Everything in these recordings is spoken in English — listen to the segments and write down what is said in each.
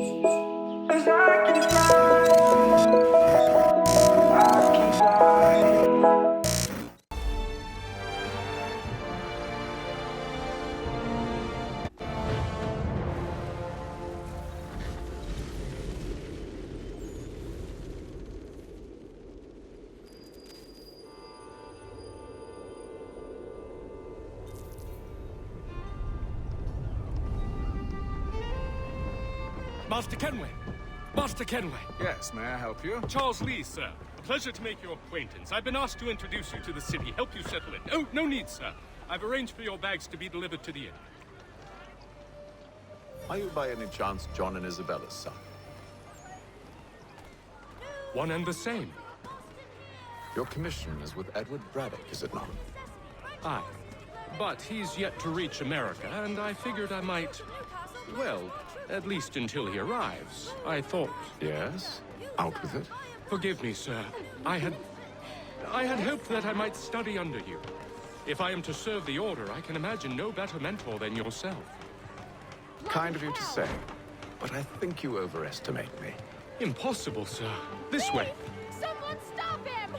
As I keep flying, I keep flying. Master Kenway! Master Kenway! Yes, may I help you? Charles Lee, sir. Pleasure to make your acquaintance. I've been asked to introduce you to the city, help you settle in. Oh, no need, sir. I've arranged for your bags to be delivered to the inn. Are you by any chance John and Isabella's son? One and the same. Your commission is with Edward Braddock, is it not? Aye. But he's yet to reach America, and I figured I might... Well, at least until he arrives. I thought... Yes? Out with it. Forgive me, sir. I had hoped that I might study under you. If I am to serve the Order, I can imagine no better mentor than yourself. Kind of you to say, but I think you overestimate me. Impossible, sir. This way. Someone stop him!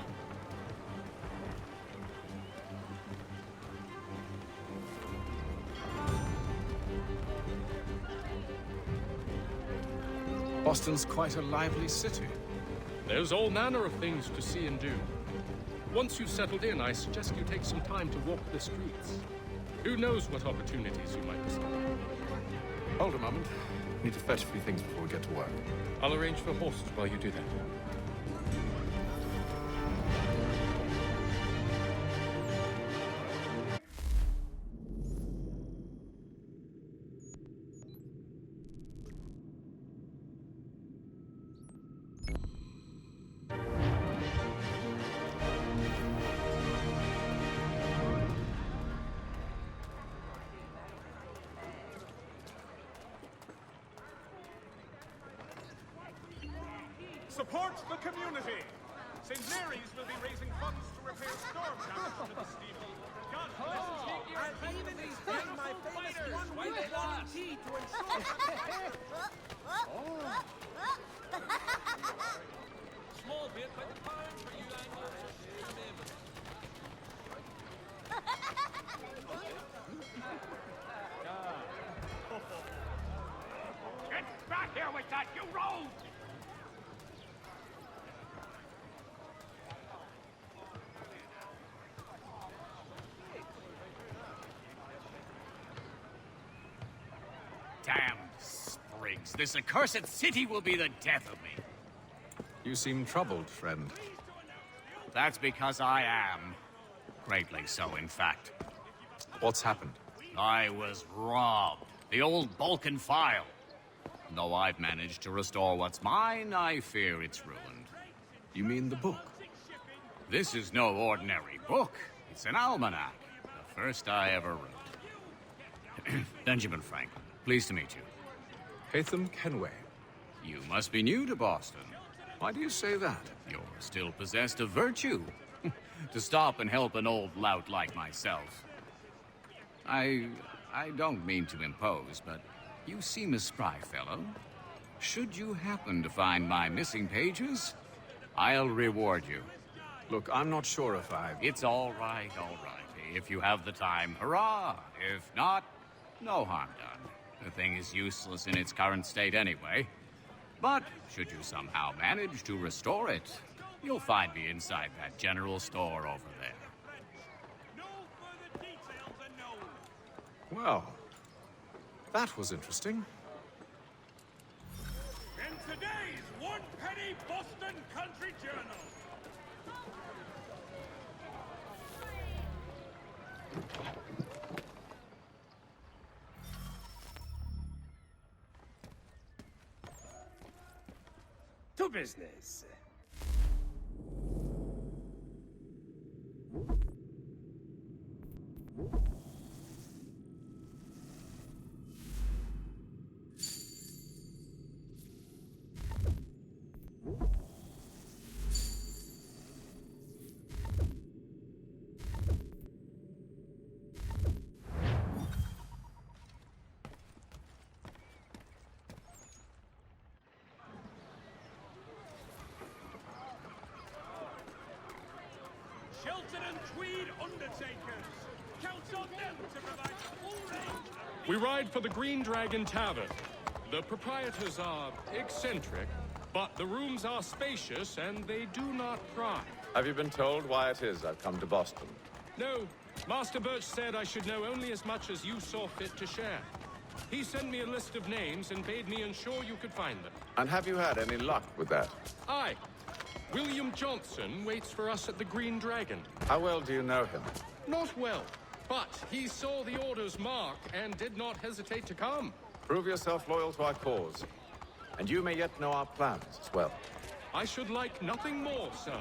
Boston's quite a lively city. There's all manner of things to see and do. Once you've settled in, I suggest you take some time to walk the streets. Who knows what opportunities you might discover. Hold a moment. Need to fetch a few things before we get to work. I'll arrange for horses while you do that. Support the community! St. Mary's will be raising funds to repair storm damage to the steeple. God bless us. I'll even extend my famous one-week guarantee to ensure... Small bit by the pound for you Anglos. Come in with it. Get back here with that, you rogue! Damned sprigs. This accursed city will be the death of me. You seem troubled, friend. That's because I am. Greatly so, in fact. What's happened? I was robbed. The old Balkan file. Though I've managed to restore what's mine, I fear it's ruined. You mean the book? This is no ordinary book. It's an almanac. The first I ever wrote. Benjamin Franklin, pleased to meet you. Haytham Kenway. You must be new to Boston. Why do you say that? You're still possessed of virtue. To stop and help an old lout like myself. I don't mean to impose, but you seem a spry fellow. Should you happen to find my missing pages, I'll reward you. Look, I'm not sure if I... It's all right. If you have the time, hurrah! If not, no harm done. The thing is useless in its current state anyway. But should you somehow manage to restore it, you'll find me inside that general store over there. No further details are known. Well, that was interesting. In today's one-penny Boston Country Journal. To business. Shelton and Tweed Undertakers. Count on them to provide full range. We ride for the Green Dragon Tavern. The proprietors are eccentric, but the rooms are spacious and they do not pry. Have you been told why it is I've come to Boston? No, Master Birch said I should know only as much as you saw fit to share. He sent me a list of names and bade me ensure you could find them. And have you had any luck with that? Aye. William Johnson waits for us at the Green Dragon. How well do you know him? Not well, but he saw the order's mark and did not hesitate to come. Prove yourself loyal to our cause. And you may yet know our plans as well. I should like nothing more, sir.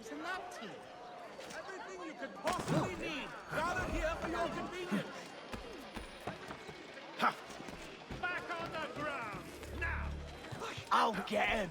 Isn't that tea? Everything you could possibly need. Gathered here for your convenience. Back on the ground, now! I'll get him.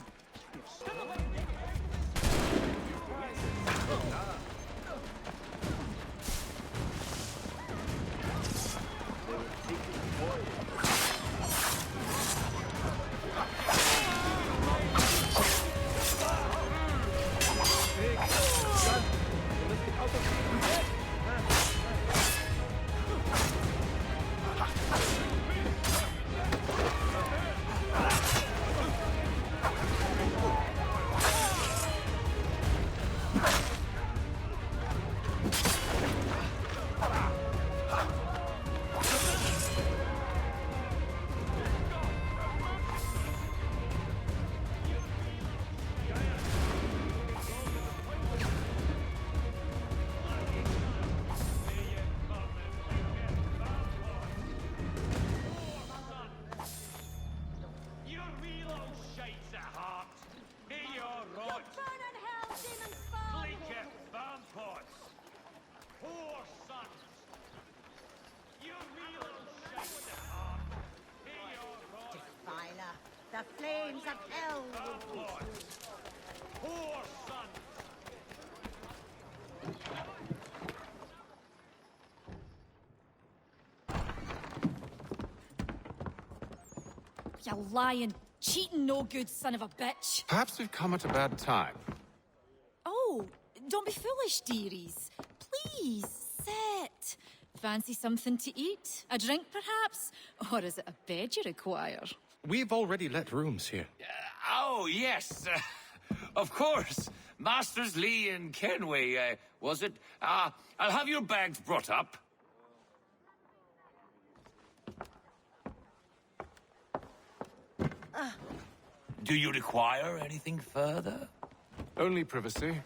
You real old shites at heart. Here you're right. Burn in hell, demon spawn! Bleaker vampires. Poor sons. You real old shites at heart. Here you're right. Defiler, the flames of hell will Vampires. Poor sons. You lying, cheating, no good son of a bitch. Perhaps we've come at a bad time. Oh, don't be foolish, dearies. Please, sit. Fancy something to eat? A drink, perhaps? Or is it a bed you require? We've already let rooms here. Oh, yes. Of course. Masters Lee and Kenway, was it? I'll have your bags brought up. Do you require anything further? Only privacy.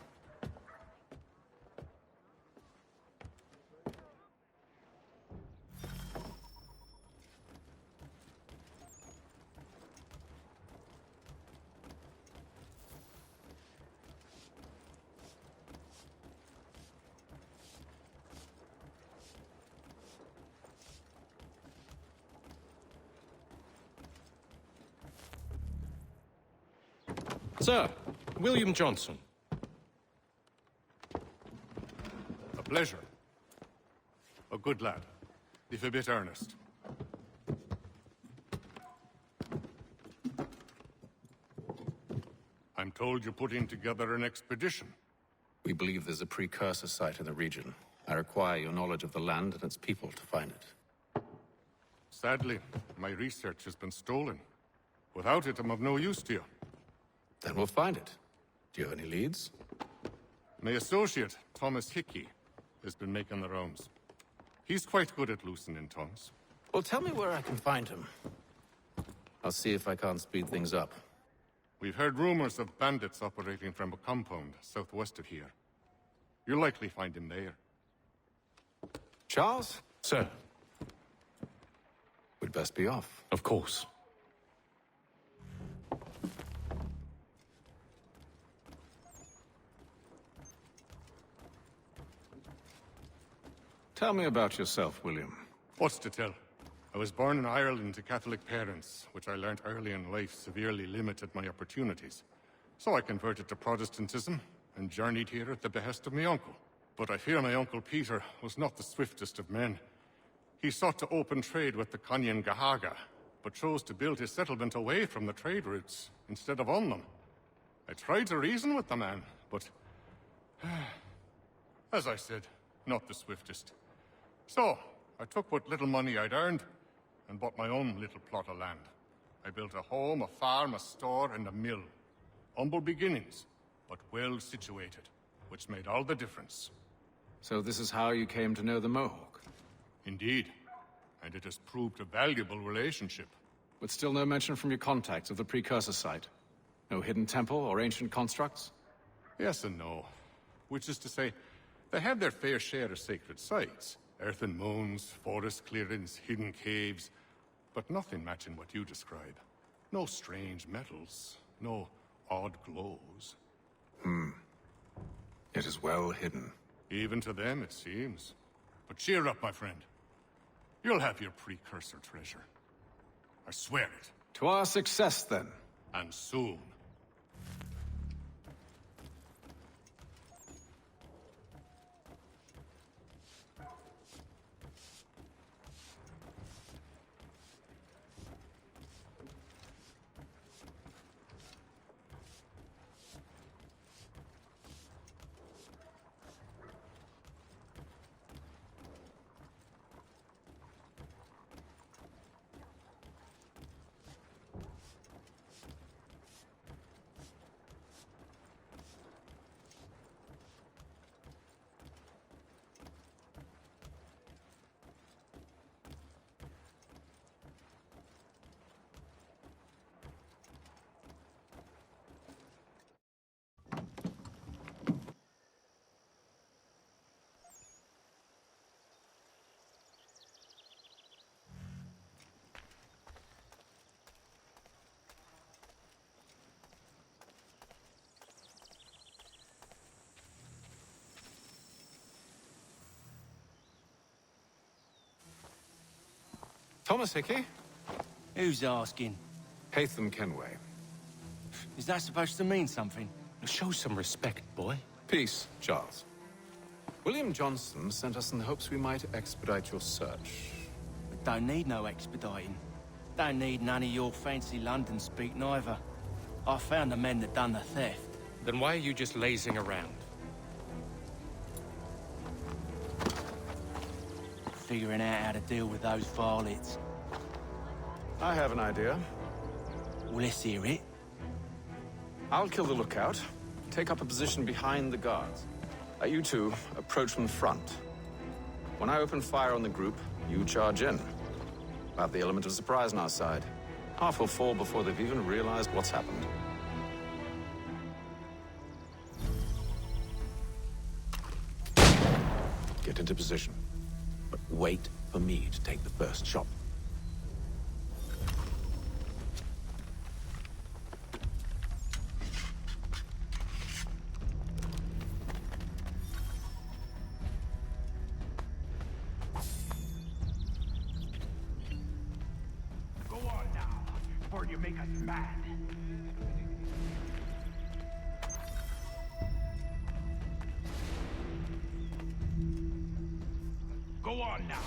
Sir, William Johnson. A pleasure. A good lad, if a bit earnest. I'm told you're putting together an expedition. We believe there's a precursor site in the region. I require your knowledge of the land and its people to find it. Sadly, my research has been stolen. Without it, I'm of no use to you. Then we'll find it. Do you have any leads? My associate, Thomas Hickey, has been making the rounds. He's quite good at loosening tongues. Well, tell me where I can find him. I'll see if I can't speed things up. We've heard rumors of bandits operating from a compound southwest of here. You'll likely find him there. Charles? Sir, We'd best be off. of course. Tell me about yourself, William. What's to tell? I was born in Ireland to Catholic parents, which I learned early in life severely limited my opportunities. So I converted to Protestantism and journeyed here at the behest of my uncle. But I fear my uncle Peter was not the swiftest of men. He sought to open trade with the Conyan Gahaga, but chose to build his settlement away from the trade routes instead of on them. I tried to reason with the man, but as I said, not the swiftest. So, I took what little money I'd earned and bought my own little plot of land. I built a home, a farm, a store, and a mill. Humble beginnings, but well situated, which made all the difference. So this is how you came to know the Mohawk? Indeed, and it has proved a valuable relationship. But still no mention from your contacts of the precursor site? No hidden temple or ancient constructs? Yes and no. Which is to say, they have their fair share of sacred sites. Earthen moons, forest clearings, hidden caves, but nothing matching what you describe. No strange metals, no odd glows. It is well hidden. Even to them, it seems. But cheer up, my friend. You'll have your precursor treasure. I swear it. To our success, then. And soon. Thomas Hickey? Who's asking? Hatham Kenway. Is that supposed to mean something? Show some respect, boy. Peace, Charles. William Johnson sent us in the hopes we might expedite your search. Don't need no expediting. Don't need none of your fancy London speak neither. I found the men that done the theft. Then why are you just lazing around? Figuring out how to deal with those varlets. I have an idea. Well, let's hear it. I'll kill the lookout, take up a position behind the guards. You two approach from the front. When I open fire on the group, you charge in. We'll have the element of surprise on our side. Half will fall before they've even realized what's happened. Get into position. But wait for me to take the first shot. Go on now, before you make us mad. Go on now.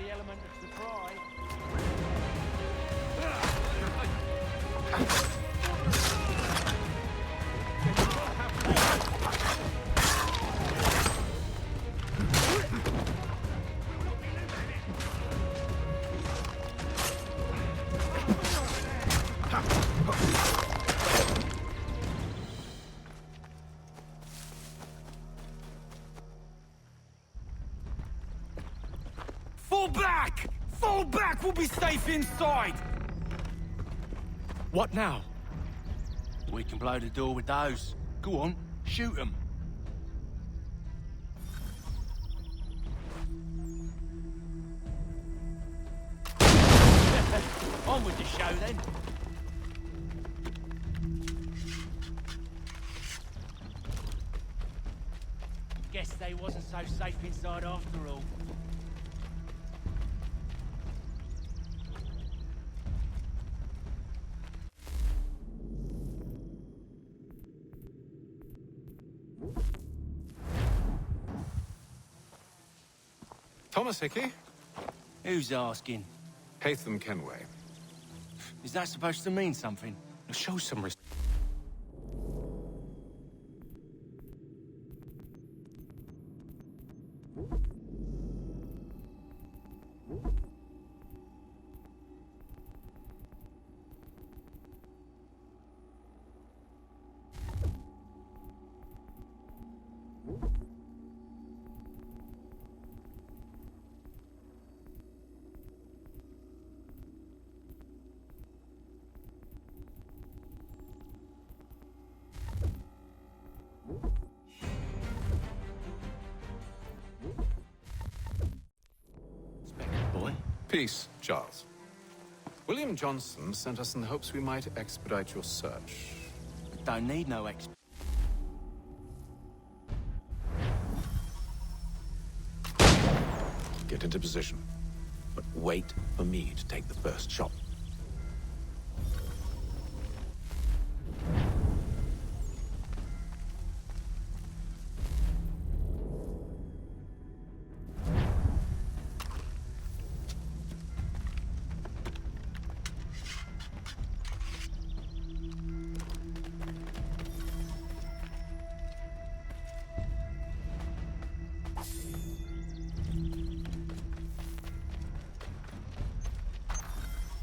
the element of surprise. Fall back! Fall back! We'll be safe inside! What now? We can blow the door with those. Go on, shoot them. On with the show then. Guess they wasn't so safe inside after all. Thomas Hickey? Who's asking? Haytham Kenway. Is that supposed to mean something? Show some respect. Boy. Peace, Charles. William Johnson sent us in the hopes we might expedite your search. Don't need no Get into position. But wait for me to take the first shot.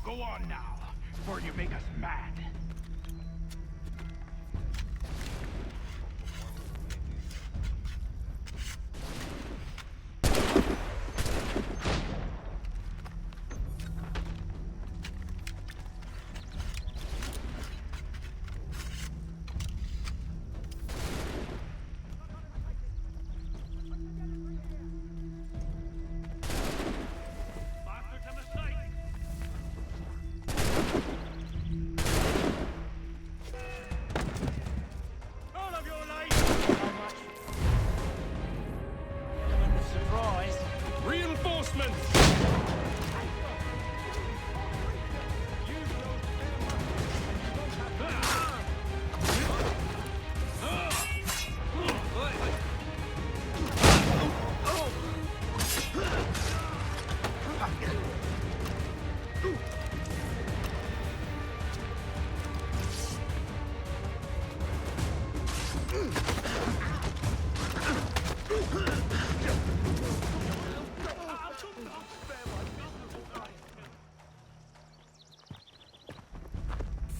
Go on now, before you make us mad.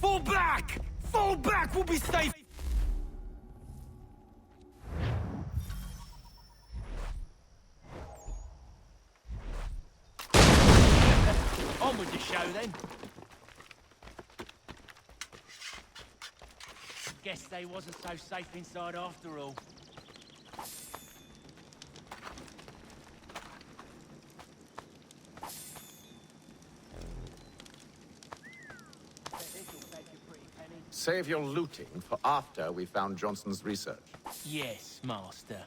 Fall back! Fall back! We'll be safe! On with the show then. Guess they wasn't so safe inside after all. Save your looting for after we found Johnson's research. Yes, Master.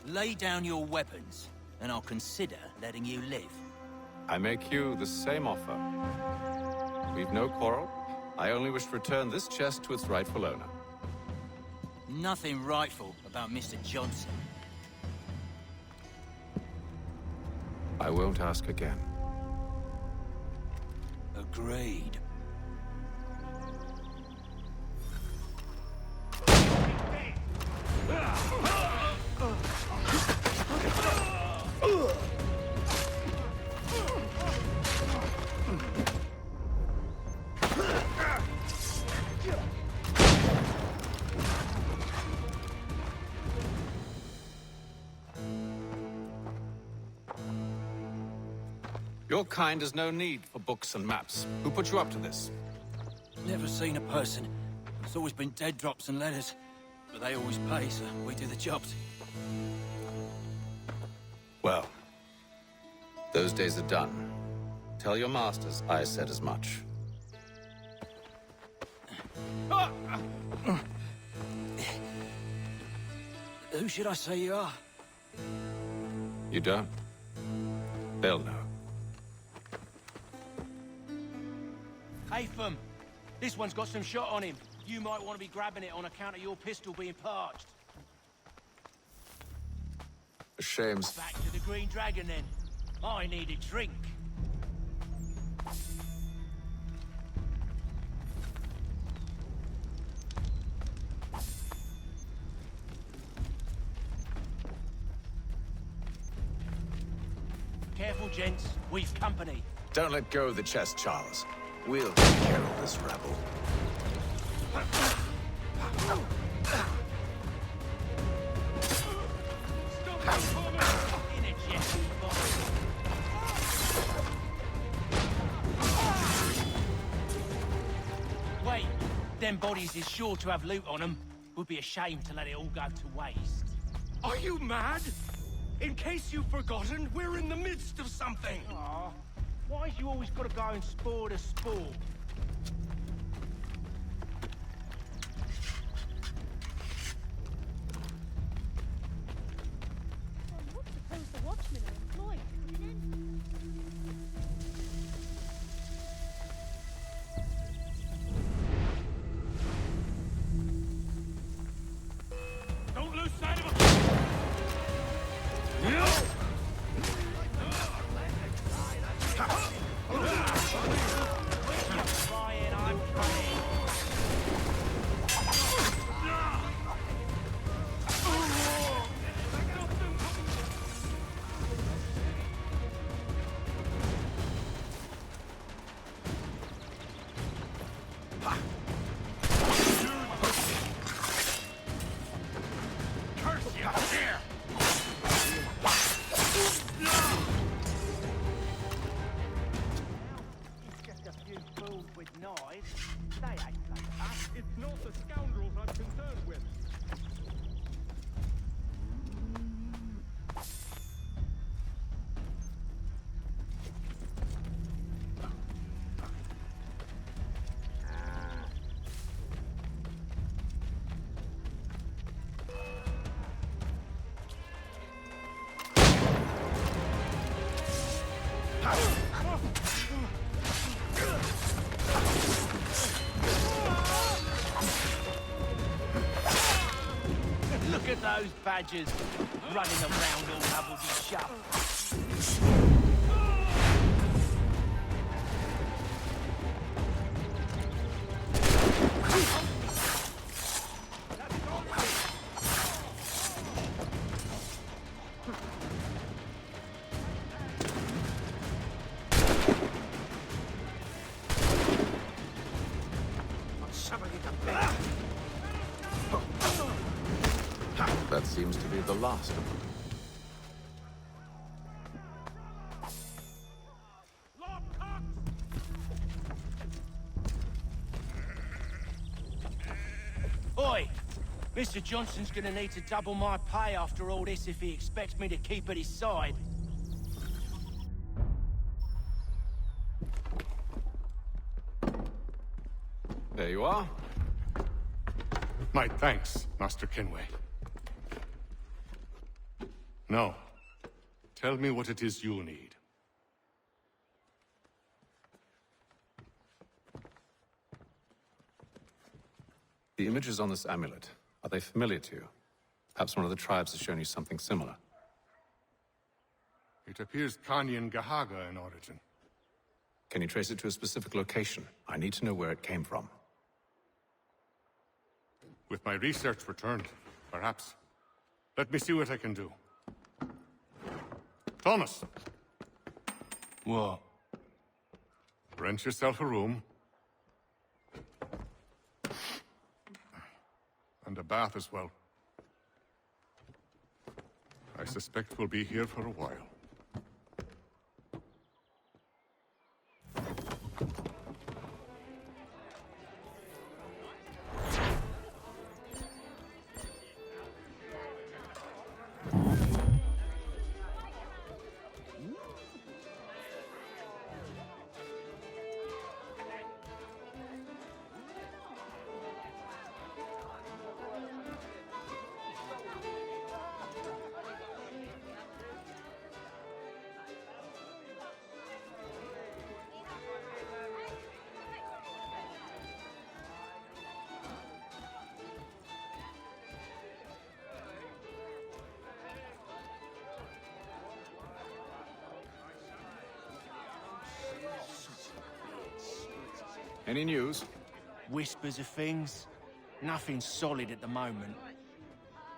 Lay down your weapons, and I'll consider letting you live. I make you the same offer. We've no quarrel. I only wish to return this chest to its rightful owner. Nothing rightful about Mr. Johnson. I won't ask again. Agreed. Your kind has no need for books and maps. Who put you up to this? Never seen a person. It's always been dead drops and letters. But they always pay, so we do the jobs. Well, those days are done. Tell your masters I said as much. Who should I say you are? You don't? They'll know. Haytham, this one's got some shot on him. You might want to be grabbing it on account of your pistol being parched. A shame. Back to the Green Dragon, then. I need a drink. Careful, gents. We've company. Don't let go of the chest, Charles. We'll take care of this rebel. Wait, them bodies is sure to have loot on them. Would be a shame to let it all go to waste. Are you mad? In case you've forgotten, we're in the midst of something. Aw, why's you always gotta go and spore the sport? What suppose the watchmen are employed coming in? Don't lose sight of us. It's not the scoundrels I'm concerned with. Look at those badgers running around all hubbledy shut. That seems to be the last of them. Oi! Mr. Johnson's gonna need to double my pay after all this if he expects me to keep at his side. There you are. My thanks, Master Kenway. Now, tell me what it is you'll need. The images on this amulet, are they familiar to you? Perhaps one of the tribes has shown you something similar. It appears Kanyan Gahaga in origin. Can you trace it to a specific location? I need to know where it came from. With my research returned, perhaps. Let me see what I can do. Thomas! What? Rent yourself a room. And a bath as well. I suspect we'll be here for a while. Any news? Whispers of things. Nothing solid at the moment.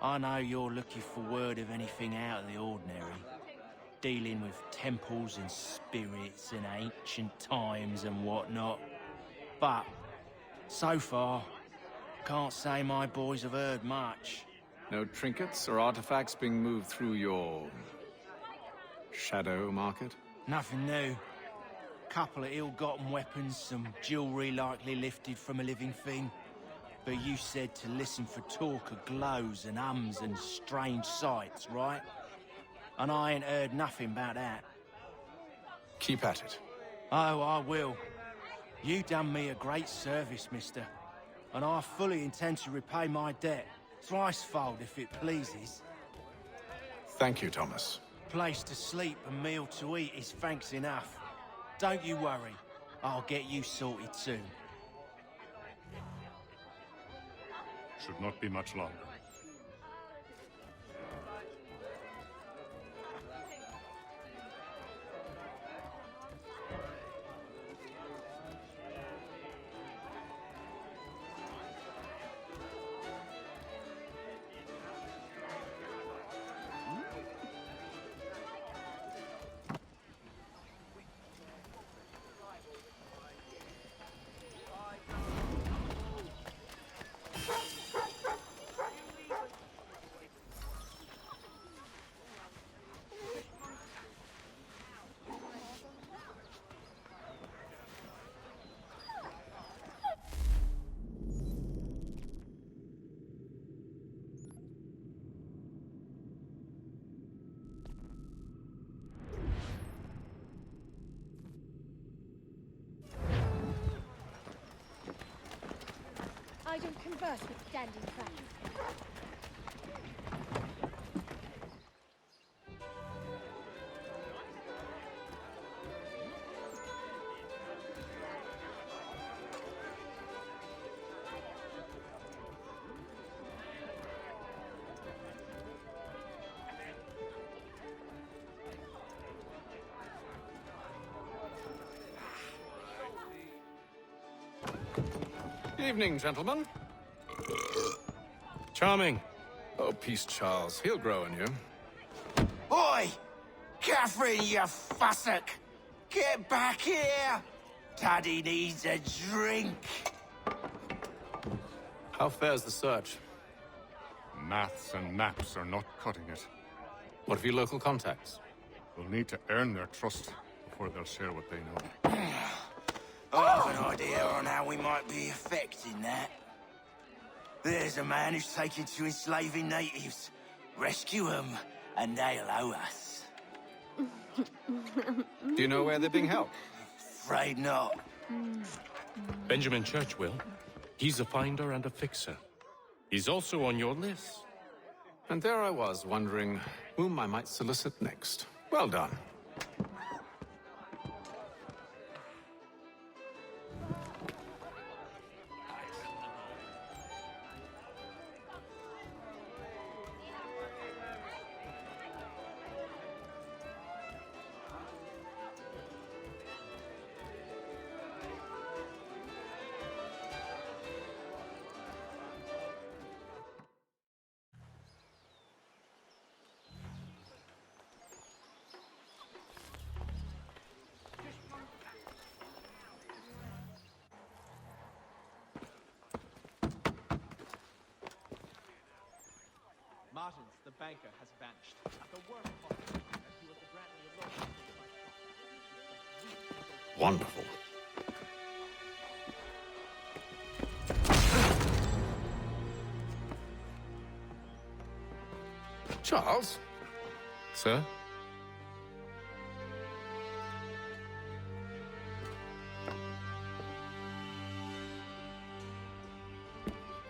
I know you're looking for word of anything out of the ordinary. Dealing with temples and spirits and ancient times and whatnot. But, so far, can't say my boys have heard much. No trinkets or artifacts being moved through your... shadow market? Nothing new. Couple of ill-gotten weapons, some jewelry likely lifted from a living thing. But you said to listen for talk of glows and ums and strange sights, right? And I ain't heard nothing about that. Keep at it. Oh, I will. You done me a great service, mister. And I fully intend to repay my debt. Thricefold, if it pleases. Thank you, Thomas. Place to sleep and meal to eat is thanks enough. Don't you worry. I'll get you sorted soon. Should not be much longer. I don't converse with standing friends. Evening, gentlemen. Charming. Oh, peace, Charles. He'll grow on you. Oi! Catherine, you fussock! Get back here! Daddy needs a drink. How fares the search? Maths and maps are not cutting it. What of your local contacts? We'll need to earn their trust before they'll share what they know. I have an idea on how we might be affecting that. There's a man who's taken to enslaving natives. Rescue them, and they'll owe us. Do you know where they're being held? Afraid not. Benjamin Church will. He's a finder and a fixer. He's also on your list. And there I was, wondering whom I might solicit next. Well done. banker has vanished. The worst part is that he was the Brantley alone. Wonderful. Charles? Sir?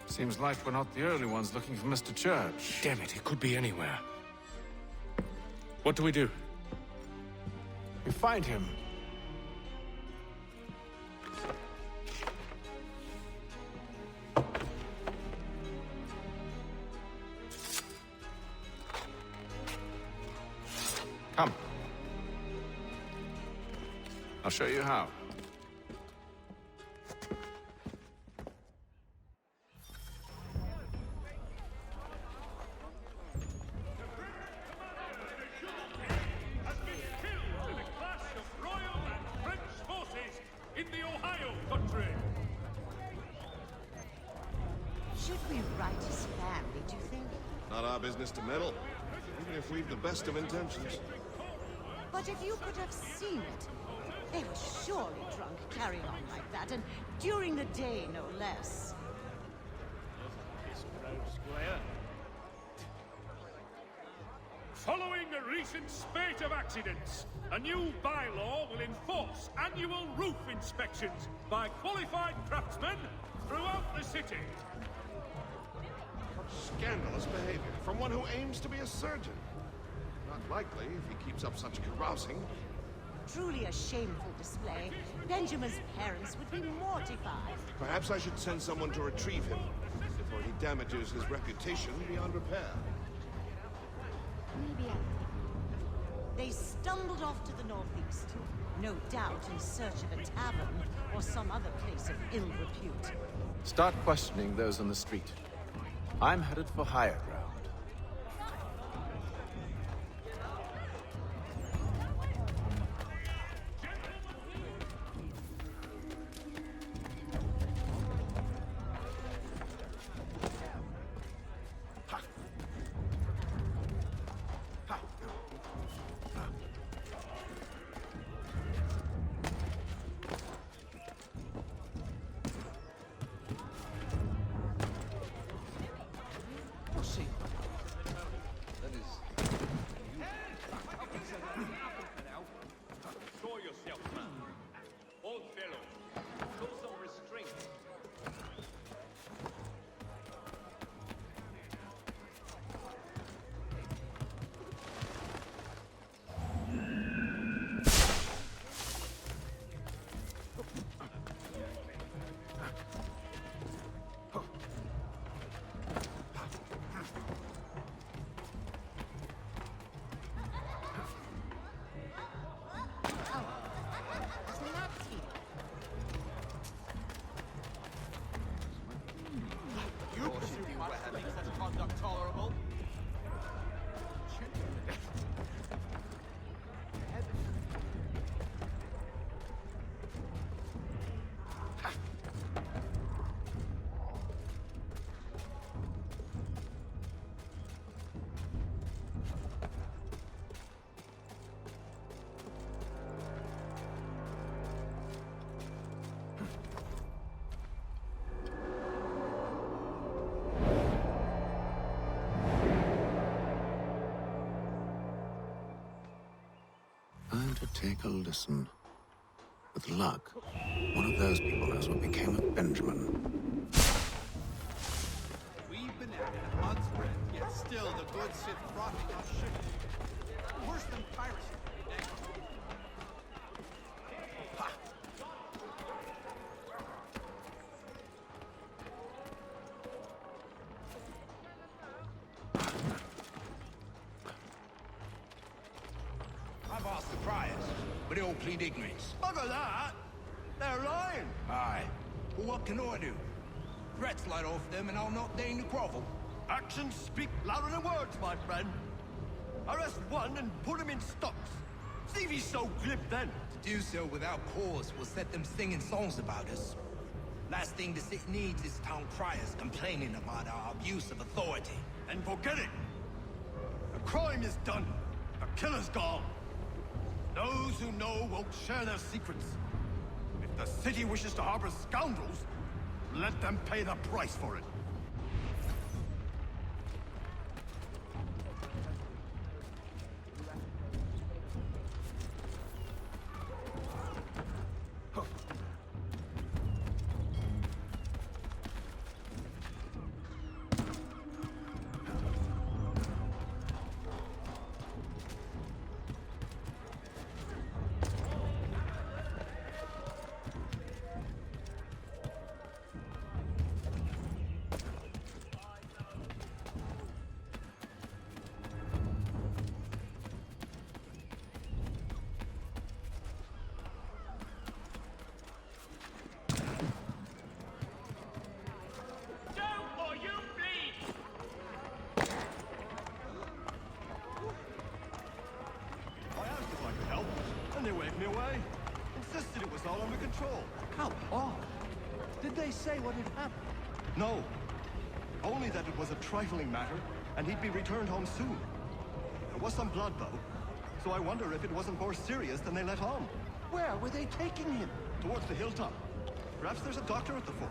Seems like we're not the only ones looking for Mr. Church. Damn it, he could be anywhere. What do we do? We find him. Come. I'll show you how. Should we write his family, do you think? Not our business to meddle, even if we've the best of intentions. But if you could have seen it, they were surely drunk carrying on like that, and during the day, no less. Following a recent spate of accidents, a new bylaw will enforce annual roof inspections by qualified craftsmen throughout the city. Scandalous behavior from one who aims to be a surgeon. Not likely if he keeps up such carousing. Truly a shameful display. Benjamin's parents would be mortified. Perhaps I should send someone to retrieve him before he damages his reputation beyond repair. Maybe they stumbled off to the northeast. No doubt in search of a tavern or some other place of ill repute. Start questioning those on the street. I'm headed for higher ground. Control yourself, man. Old fellow, show some restraint. Tolerable. Time to take a listen. With luck, one of those people knows what became of Benjamin. We've been at it, odds spread, yet still the good sit rotting on ship. Worse than piracy. I've asked the criers, but they all plead ignorance. Bugger that! They're lying! Aye. Well, what can I do? Threats light off them and I'll not deign to grovel. Actions speak louder than words, my friend. Arrest one and put him in stocks. See if he's so glib then. To do so without cause will set them singing songs about us. Last thing the city needs is town criers complaining about our abuse of authority. And forget it. crime is done. The killer's gone. Those who know won't share their secrets. If the city wishes to harbor scoundrels, let them pay the price for it. Insisted it was all under control. How odd. Did they say what had happened? No. Only that it was a trifling matter, and he'd be returned home soon. There was some blood, though, so I wonder if it wasn't more serious than they let on. Where were they taking him? Towards the hilltop. Perhaps there's a doctor at the fort.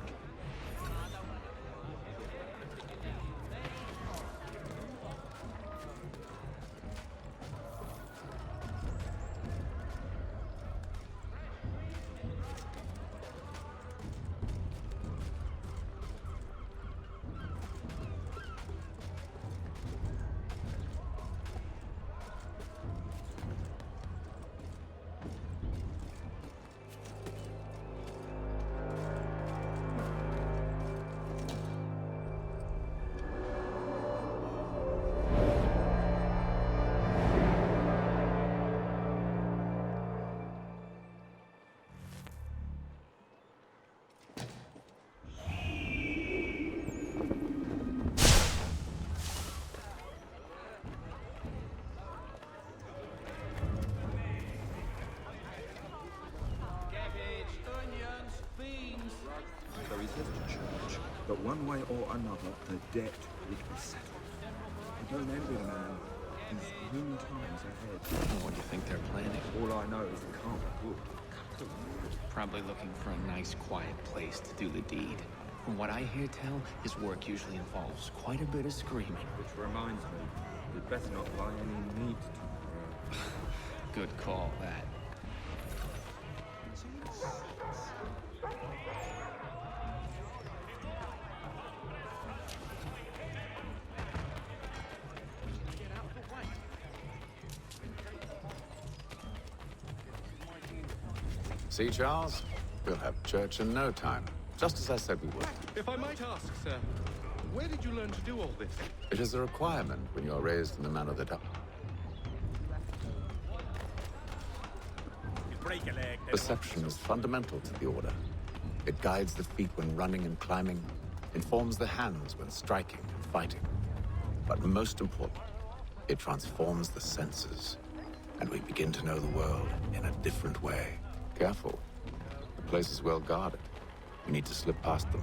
So he says to church that one way or another the debt would be settled. I don't envy the man. These grim times ahead. What do you think they're planning? All I know is it can't be good. Probably looking for a nice, quiet place to do the deed. From what I hear tell, his work usually involves quite a bit of screaming. Which reminds me, we'd better not lie any meat to Good call, that. See, Charles? We'll have church in no time. Just as I said we would. If I might ask, sir, where did you learn to do all this? It is a requirement when you are raised in the manner that... Perception is fundamental to the Order. It guides the feet when running and climbing, informs the hands when striking and fighting. But most important, it transforms the senses, and we begin to know the world in a different way. Careful. The place is well guarded. We need to slip past them.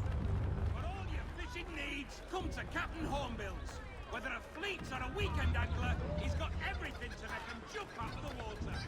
For all your fishing needs, come to Captain Hornbill's. Whether a fleet or a weekend angler, he's got everything to make him jump out of the water.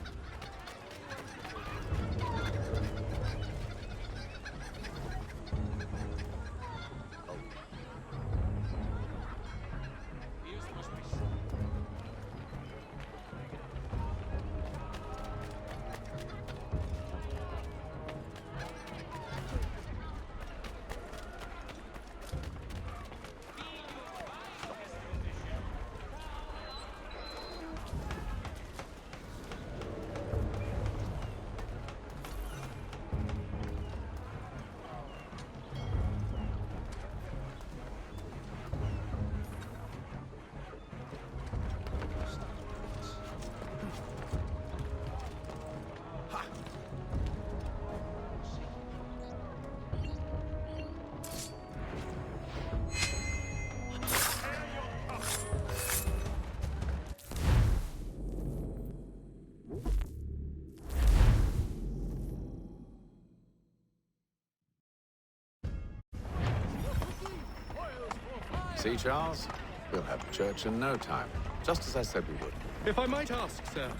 See, Charles? We'll have church in no time. Just as I said we would. If I might ask, sir,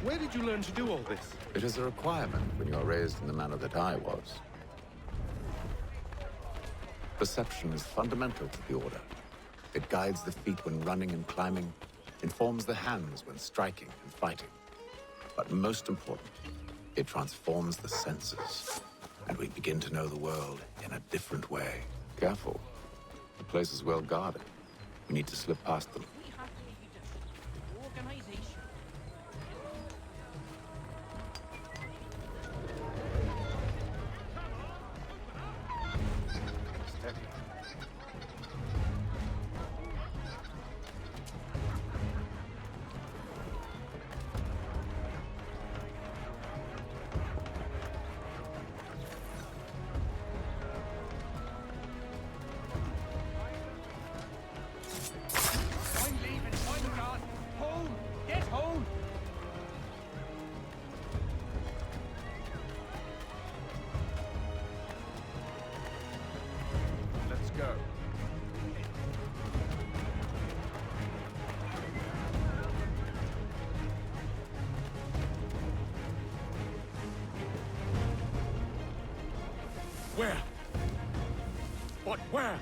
where did you learn to do all this? It is a requirement when you are raised in the manner that I was. Perception is fundamental to the Order. It guides the feet when running and climbing, informs the hands when striking and fighting. But most important, it transforms the senses, and we begin to know the world in a different way. Careful. The place is well guarded. We need to slip past them. Let's go. Where? But where?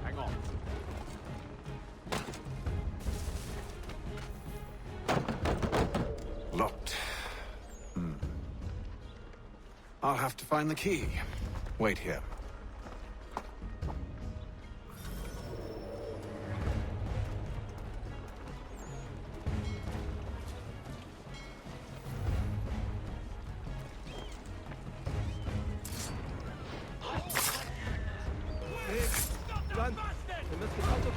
Hang on. Locked. I'll have to find the key. Wait here. Run! Wir müssen Auto...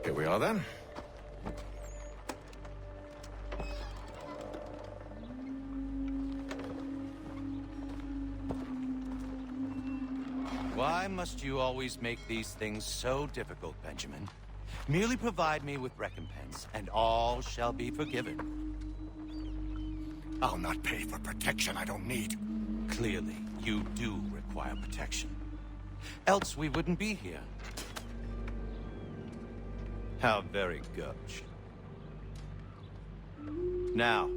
Here we are then. Why must you always make these things so difficult, Benjamin? Merely provide me with recompense, and all shall be forgiven. I'll not pay for protection I don't need. Clearly, you do require protection. Else we wouldn't be here. How very gauche. Now,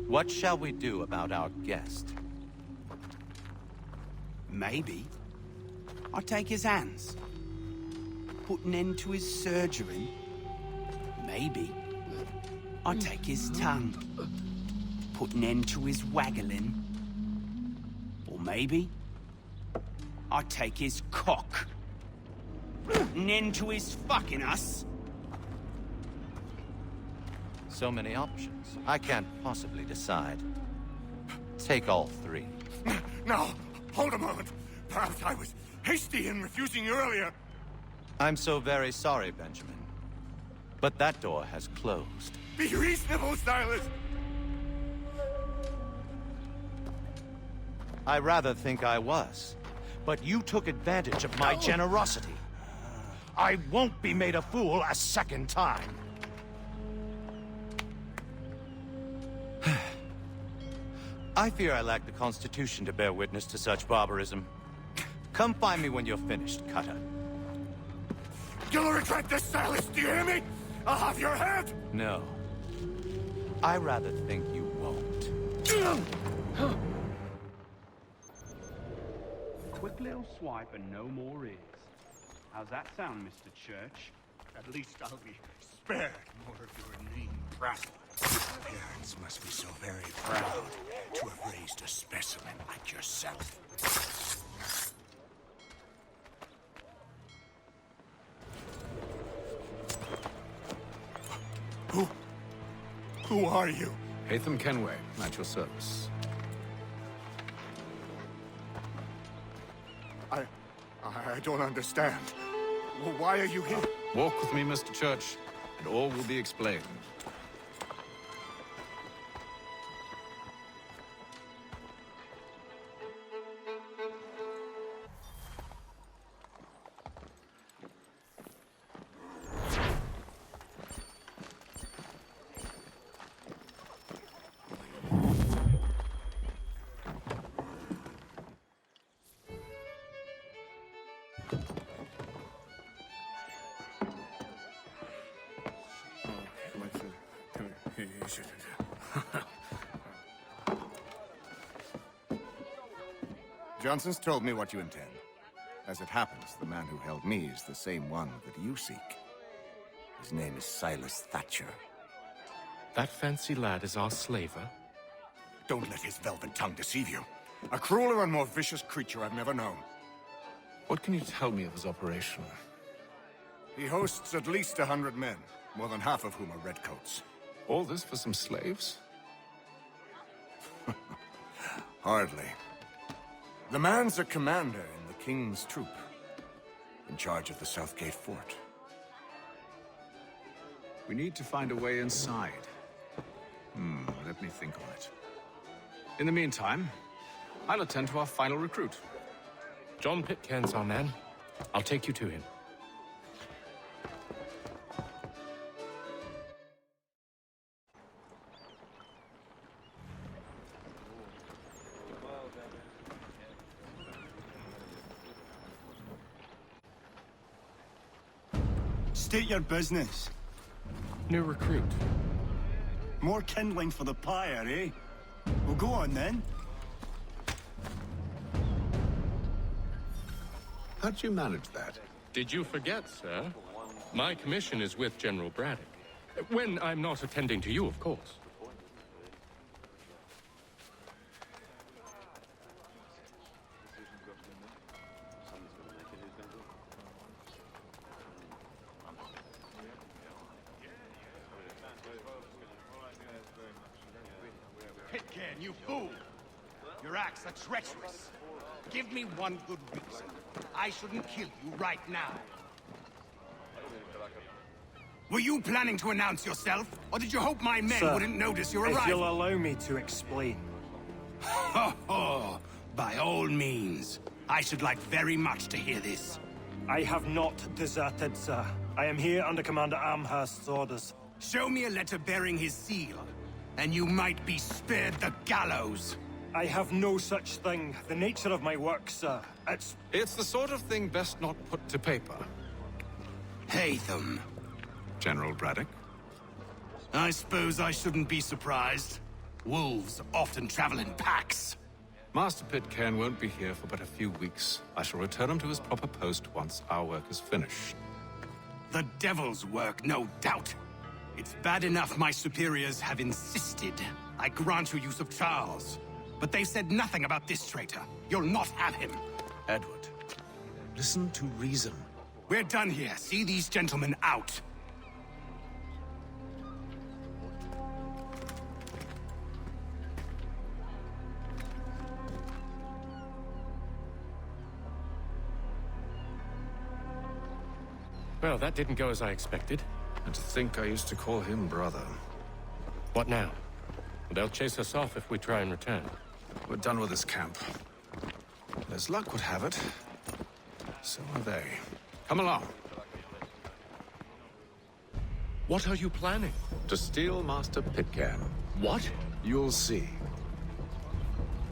what shall we do about our guest? Maybe I'll take his hands. Put an end to his surgery. Maybe I'll take his tongue. Put an end to his waggling. Or maybe I'll take his cock. Put an end to his fucking us. So many options. I can't possibly decide. Take all three. No, hold a moment. Perhaps I was hasty in refusing you earlier. I'm so very sorry, Benjamin. But that door has closed. Be reasonable, Silas! I rather think I was. But you took advantage of my generosity. I won't be made a fool a second time. I fear I lack the constitution to bear witness to such barbarism. Come find me when you're finished, Cutter. You'll regret this, Silas, do you hear me? I'll have your head! No. I rather think you won't. Quick little swipe and no more is. How's that sound, Mr. Church? At least I'll be spared more of your name prattle. Parents must be so very proud to have raised a specimen like yourself. Who are you? Haytham Kenway, at your service. I don't understand. Why are you here? Walk with me, Mr. Church, and all will be explained. Johnson's told me what you intend. As it happens, the man who held me is the same one that you seek. His name is Silas Thatcher. That fancy lad is our slaver? Don't let his velvet tongue deceive you. A crueler and more vicious creature I've never known. What can you tell me of his operation? He hosts at least 100 men, more than half of whom are redcoats. All this for some slaves? Hardly. The man's a commander in the King's troop, in charge of the Southgate Fort. We need to find a way inside. Let me think on it. In the meantime, I'll attend to our final recruit. John Pitcairn's our man. I'll take you to him. State your business. New recruit. More kindling for the pyre, eh? Well, go on then. How'd you manage that? Did you forget, sir? My commission is with General Braddock. When I'm not attending to you, of course. Pitcairn, you fool! Your acts are treacherous. Give me one good reason. I shouldn't kill you right now. Were you planning to announce yourself, or did you hope my men Sir, wouldn't notice your arrival? if you'll allow me to explain. Ho ho! By all means. I should like very much to hear this. I have not deserted, sir. I am here under Commander Amherst's orders. Show me a letter bearing his seal, and you might be spared the gallows. I have no such thing. The nature of my work, sir, It's the sort of thing best not put to paper. Haytham. General Braddock? I suppose I shouldn't be surprised. Wolves often travel in packs. Master Pitcairn won't be here for but a few weeks. I shall return him to his proper post once our work is finished. The devil's work, no doubt. It's bad enough my superiors have insisted I grant you use of Charles. But they've said nothing about this traitor. You'll not have him. Edward, listen to reason. We're done here. See these gentlemen out. Well, that didn't go as I expected. And to think I used to call him brother. What now? They'll chase us off if we try and return. We're done with this camp. And as luck would have it, so are they. Come along. What are you planning? To steal Master Pitcairn. What? You'll see.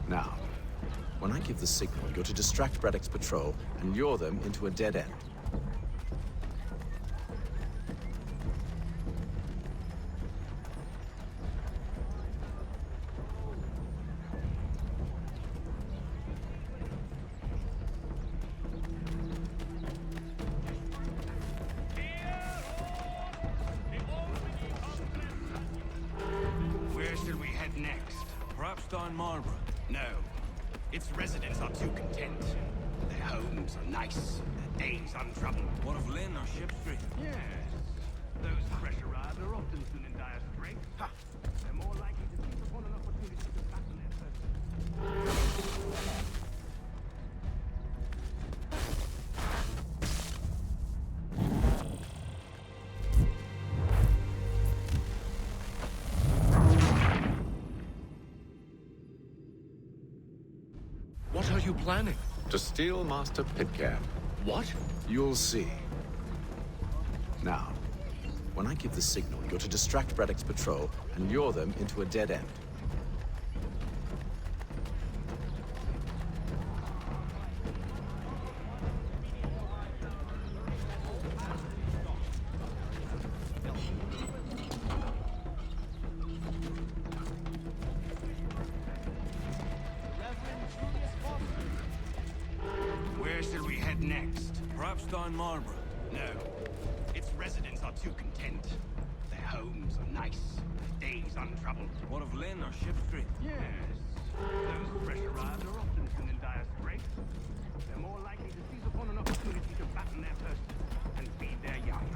Now, when I give the signal, you're to distract Braddock's patrol and lure them into a dead end. Where should we head next? Perhaps Don Marlborough? No. Its residents are too content. Their homes are nice, their days untroubled. What of Lynn or Ship Street? Yes. Those fresh arrived are often soon in dire straits. Ha! They're more likely to seize upon an opportunity to fatten their purpose. What are you planning? To steal Master Pitcairn. What? You'll see. Now, when I give the signal, you're to distract Braddock's patrol and lure them into a dead end. Where should we head next? Perhaps Don Marlborough? No. Its residents are too content. Their homes are nice, their days untroubled. What of Lynn or Ship Street? Yes. Those fresh arrived are often soon in dire straits. They're more likely to seize upon an opportunity to fatten their purses and feed their young.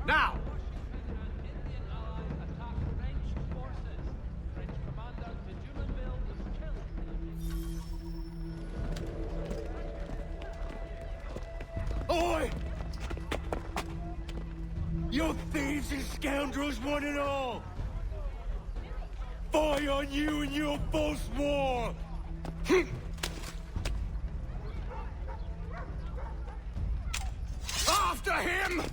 Now! Oi! You thieves and scoundrels, one and all! Fire on you and your false war! After him!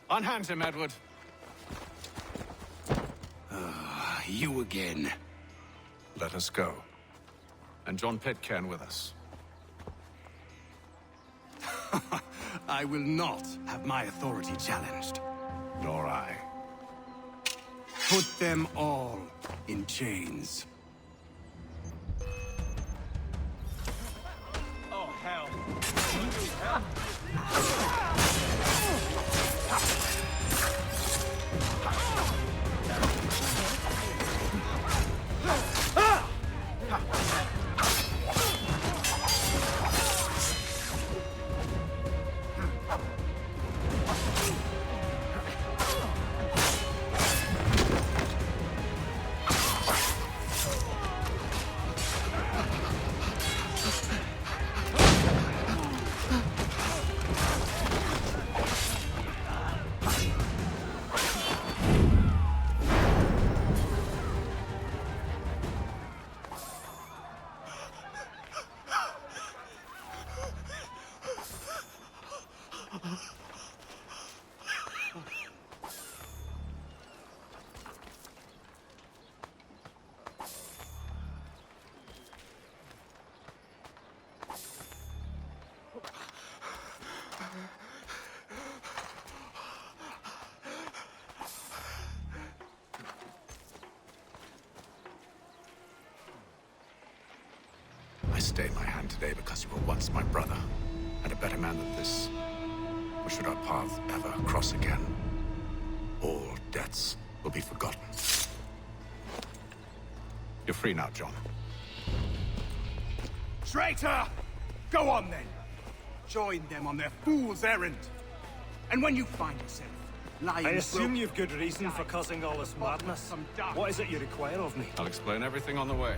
Unhand him, Edward. You again. Let us go. And John Pitcairn with us. I will not have my authority challenged. Nor I. Put them all in chains. Oh, hell. stay my hand today because you were once my brother, and a better man than this. Or should our paths ever cross again, all debts will be forgotten. You're free now, John. Traitor! Go on then. Join them on their fool's errand. And when you find yourself lying... I assume you've good reason for causing all this madness. What is it you require of me? I'll explain everything on the way.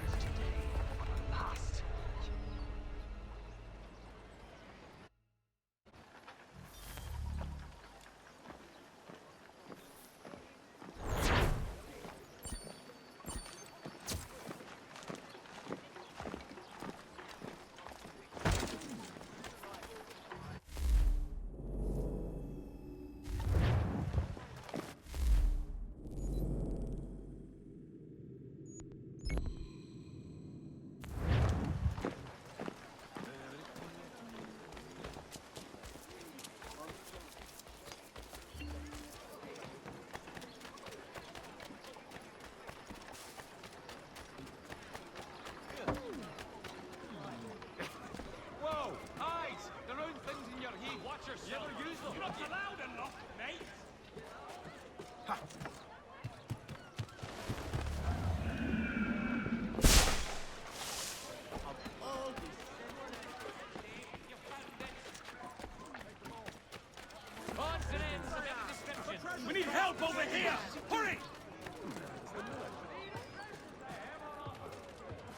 We need help over here! Hurry!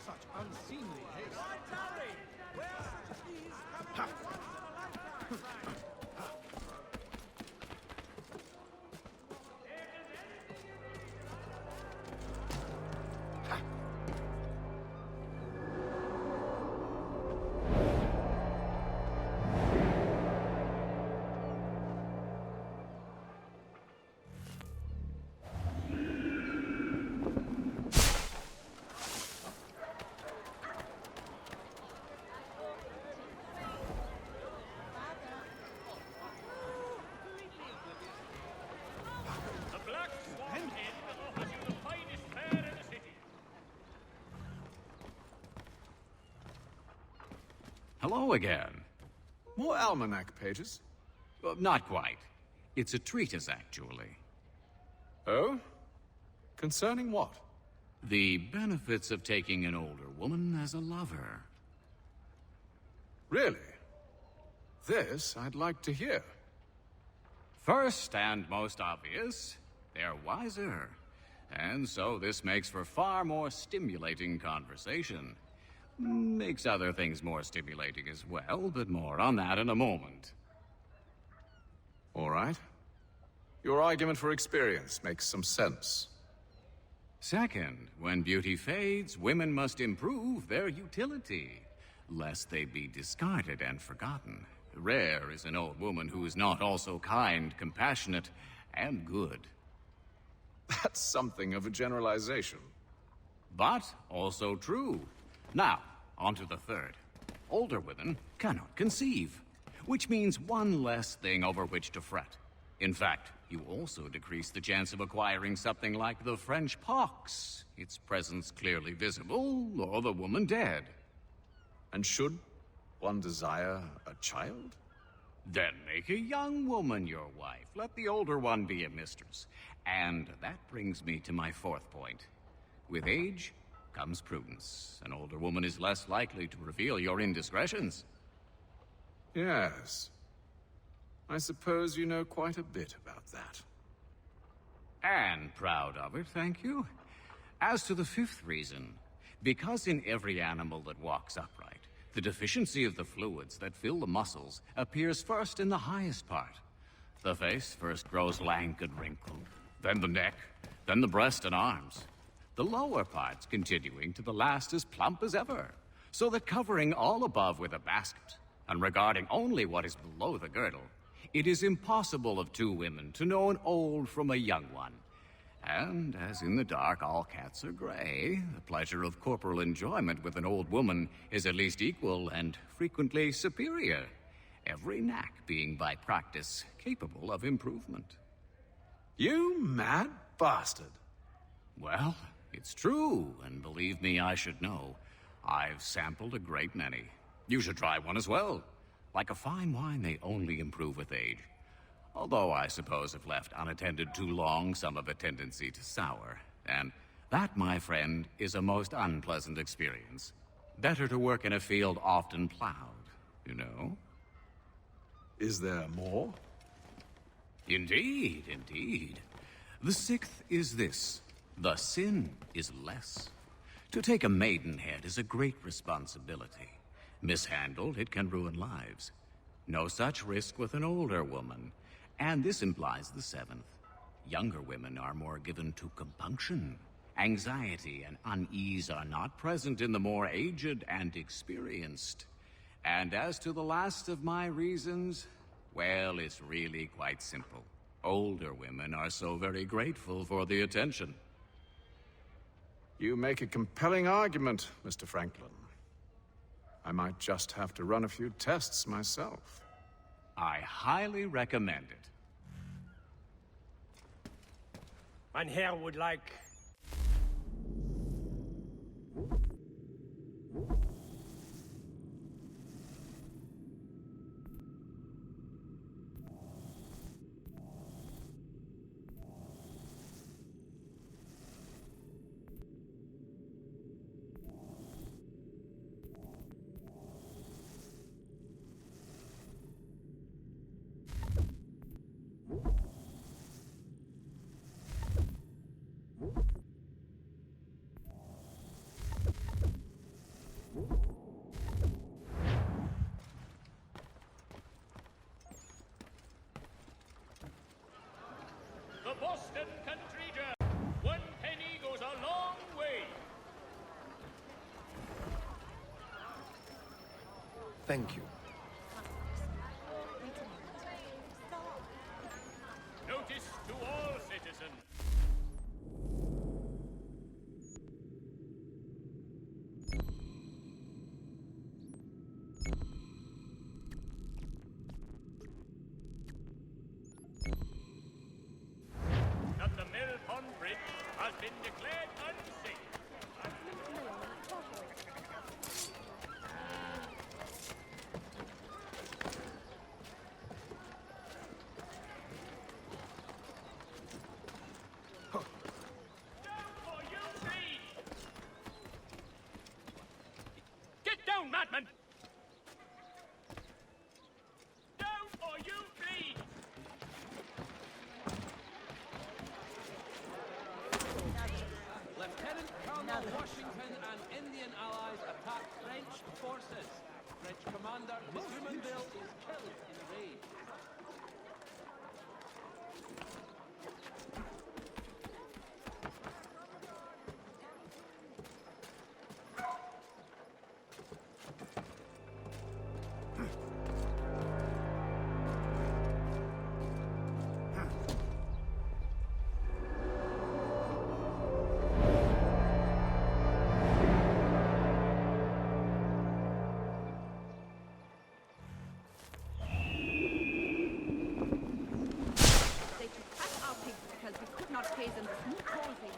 Such unseemly haste. Hello again. More almanac pages? Not quite. It's a treatise, actually. Oh? Concerning what? The benefits of taking an older woman as a lover. Really? This I'd like to hear. First and most obvious, they're wiser. And so this makes for far more stimulating conversation. Makes other things more stimulating as well, but more on that in a moment. All right. Your argument for experience makes some sense. Second, when beauty fades, women must improve their utility, lest they be discarded and forgotten. Rare is an old woman who is not also kind, compassionate, and good. That's something of a generalization. But also true. Now, on to the third. Older women cannot conceive, which means one less thing over which to fret. In fact, you also decrease the chance of acquiring something like the French pox, its presence clearly visible, or the woman dead. And should one desire a child? Then make a young woman your wife. Let the older one be a mistress. And that brings me to my fourth point. With age comes prudence. An older woman is less likely to reveal your indiscretions. Yes. I suppose you know quite a bit about that. And proud of it, thank you. As to the fifth reason, because in every animal that walks upright, the deficiency of the fluids that fill the muscles appears first in the highest part. The face first grows lank and wrinkled, then the neck, then the breast and arms. The lower parts continuing to the last as plump as ever, so that covering all above with a basket, and regarding only what is below the girdle, it is impossible of two women to know an old from a young one. And as in the dark all cats are gray, the pleasure of corporal enjoyment with an old woman is at least equal and frequently superior, every knack being by practice capable of improvement. You mad bastard! Well, it's true, and believe me, I should know. I've sampled a great many. You should try one as well. Like a fine wine, they only improve with age. Although I suppose if left unattended too long, some have a tendency to sour. And that, my friend, is a most unpleasant experience. Better to work in a field often plowed, you know? Is there more? Indeed, indeed. The sixth is this: the sin is less. To take a maidenhead is a great responsibility. Mishandled, it can ruin lives. No such risk with an older woman. And this implies the seventh. Younger women are more given to compunction. Anxiety and unease are not present in the more aged and experienced. And as to the last of my reasons, well, it's really quite simple. Older women are so very grateful for the attention. You make a compelling argument, Mr. Franklin. I might just have to run a few tests myself. I highly recommend it. Mein Herr would like... The Boston Country Journal. 1 penny goes a long way. Thank you. Notice to all citizens. That the Mill Pond Bridge has been declared unsafe. Get down, madman! Down or you bleed! Lieutenant Colonel Washington and Indian allies attack French forces. French commander Jumonville is killed in the raid. They took back our pigs because we could not pay them the smooth coal payment.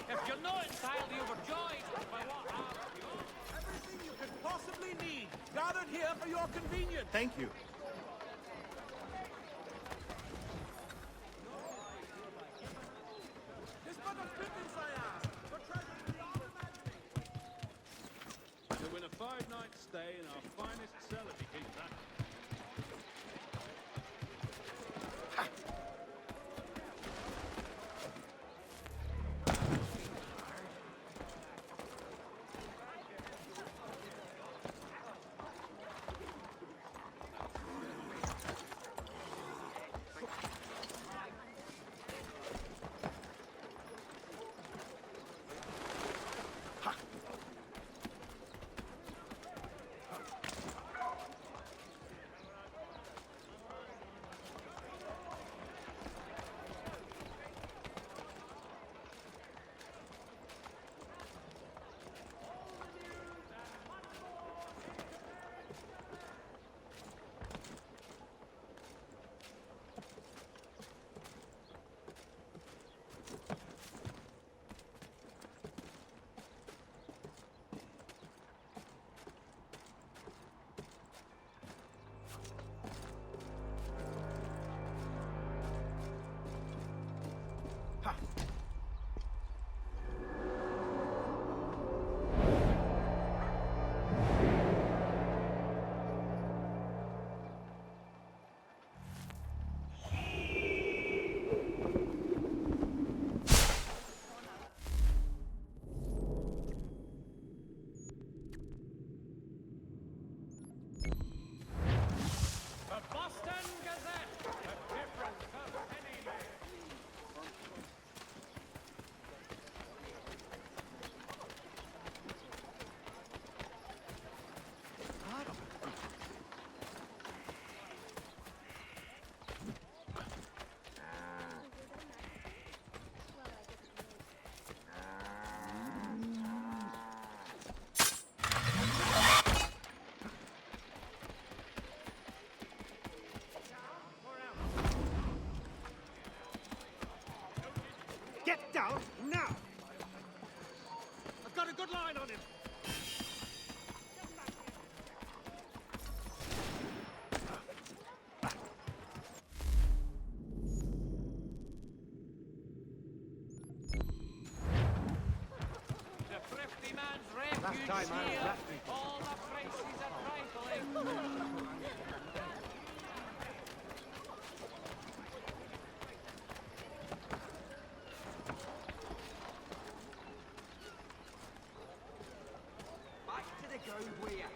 If you're not entirely overjoyed by what happened... Everything you could possibly need, gathered here for your convenience. Thank you. stay in our finest cell if he keeps that. The Boston Gazette, a difference of any day. Get down now! I've got a good line on him. The thrifty man's refuge here. All the prices are trifling. Back to the ground with you.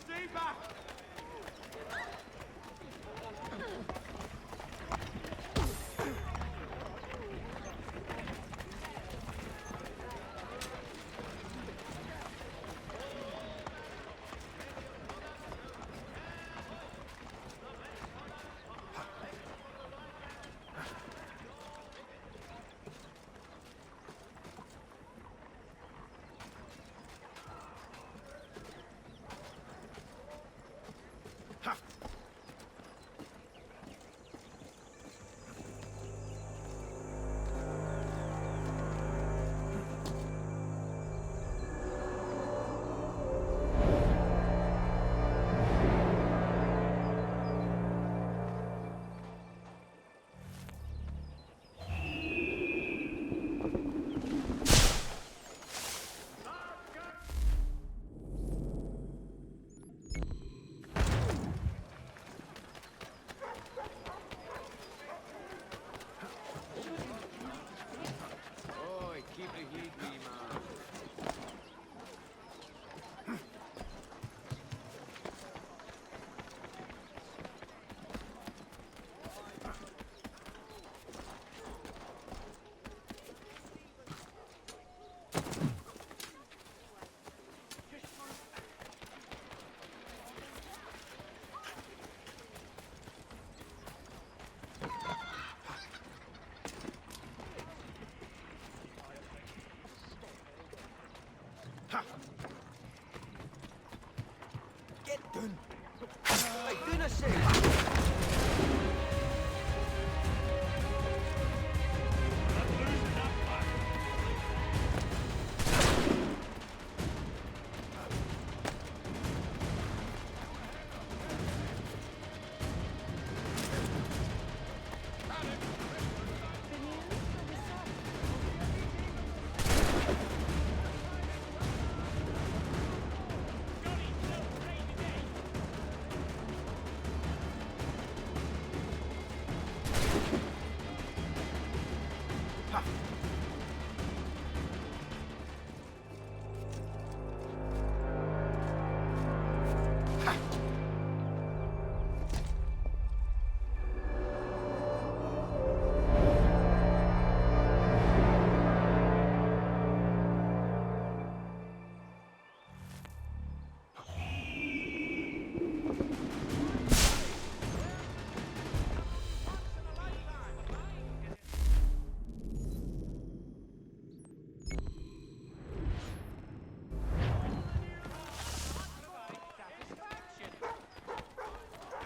Stay back! get done. I do not say.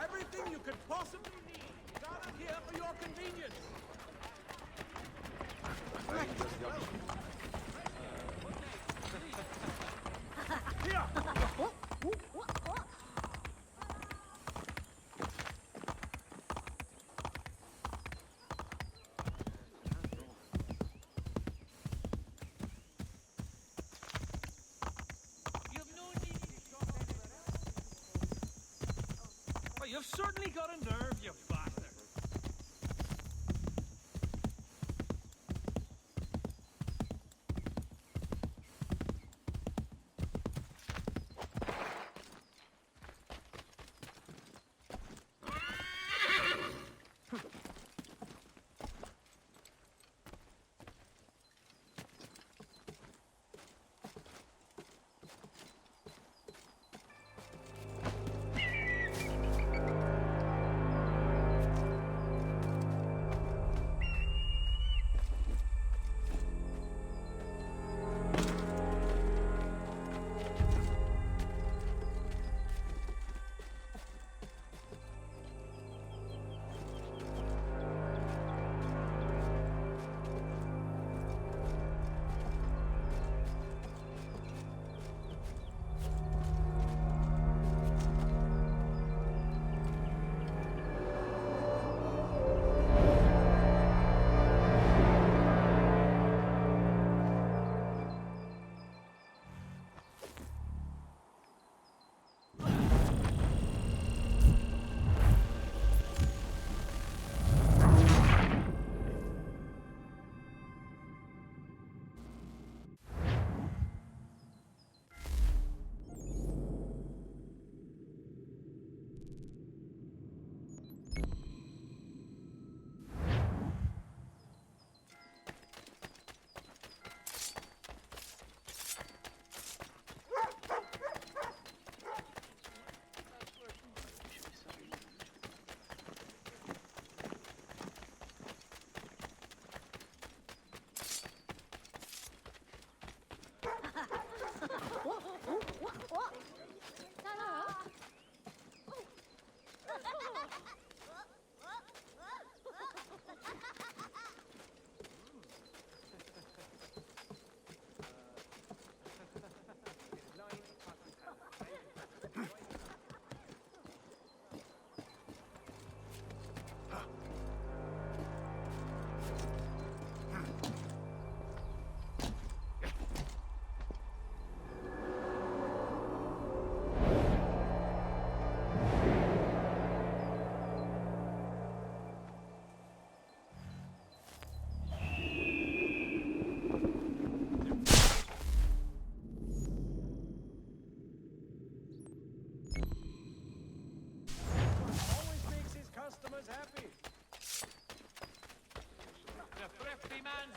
Everything you could possibly need is gathered here for your convenience. Well, you've certainly got a nerve, you bastard.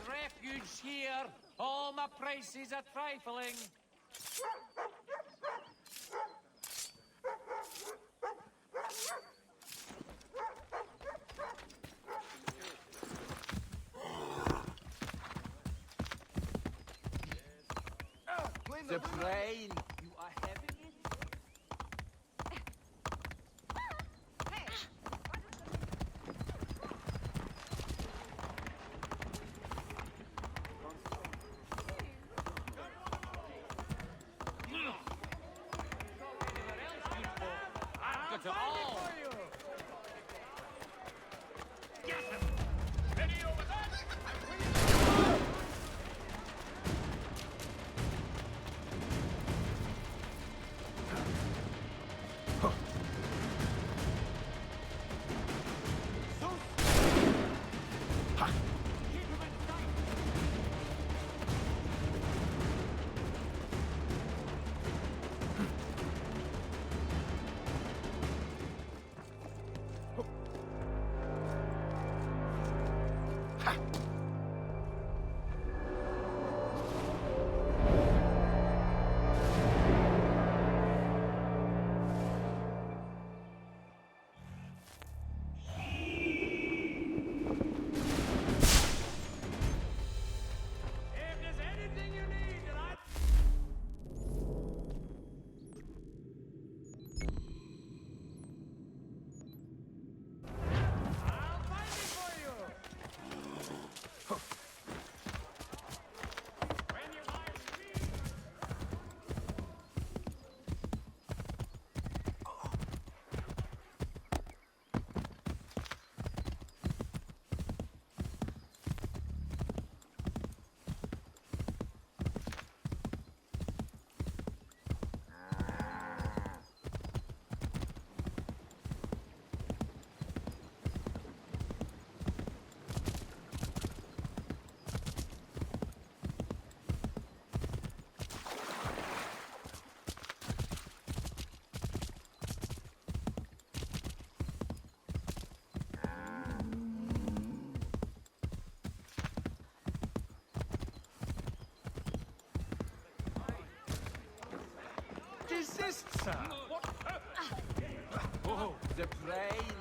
Refuge here. All my prices are trifling. The brain. You are having it? to all. Desist, sir. Oh, the brain.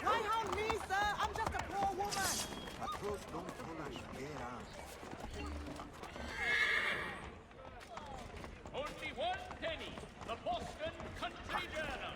Why harm me, sir? I'm just a poor woman. Only 1 penny. The Boston Country Journal.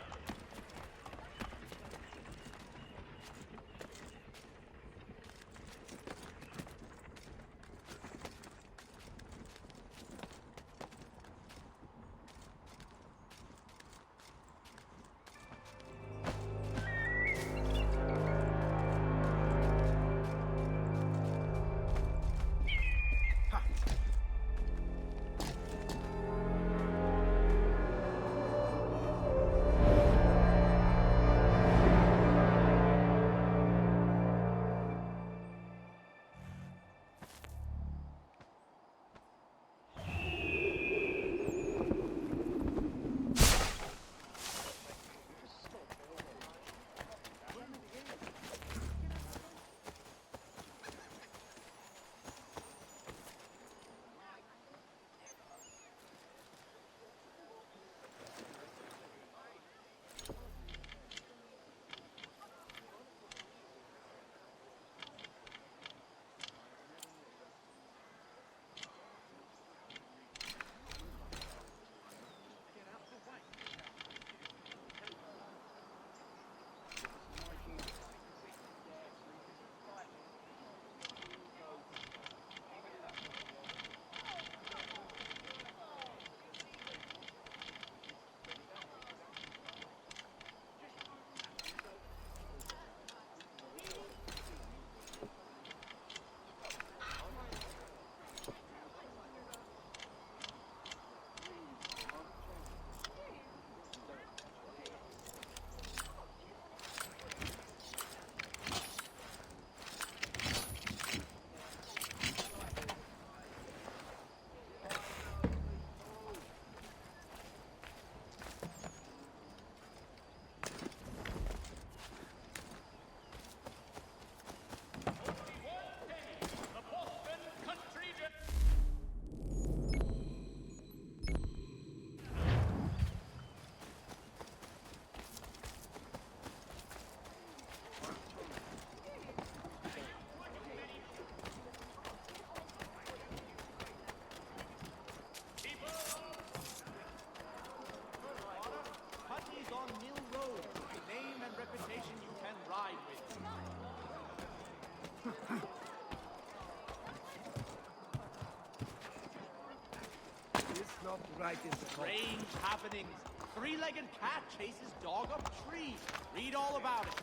Strange happenings. Three-legged cat chases dog up tree. Read all about it.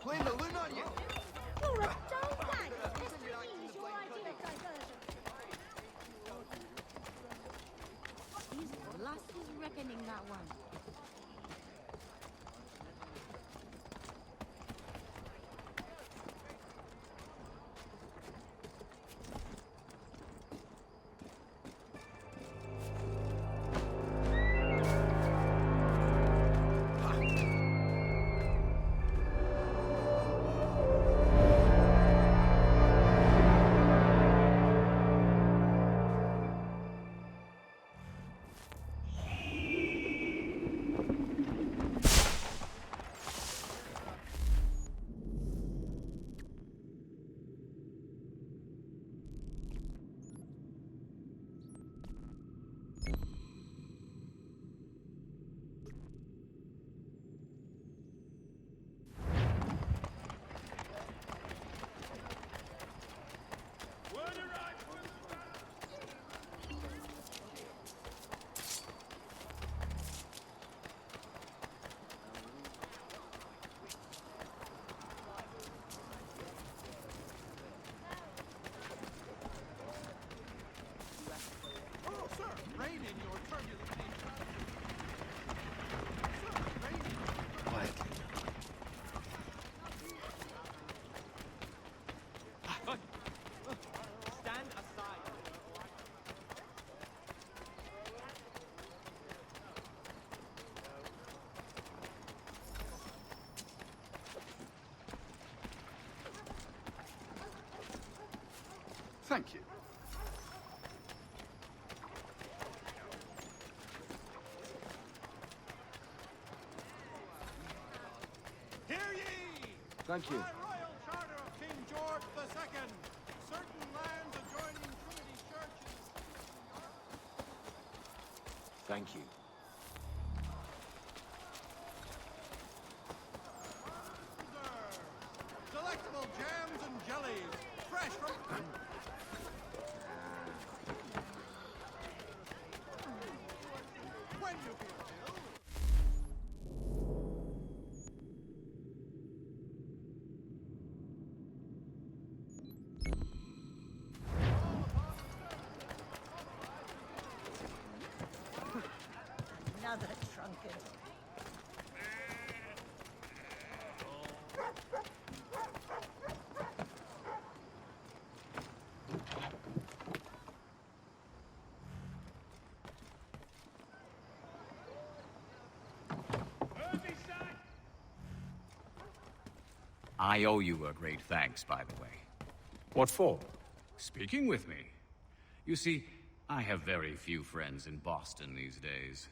Playing the loon on you. You're a dull bag. Mr. Lee is your idea of diversion. He's lost his reckoning, that one. Stand aside. Thank you. Hear ye! Thank you. By royal charter of King George II, certain lands adjoining Trinity Church Thank you. delectable jams and jellies, fresh from... When you feel ill, Another trunket. I owe you a great thanks, by the way. What for? Speaking with me. You see, I have very few friends in Boston these days.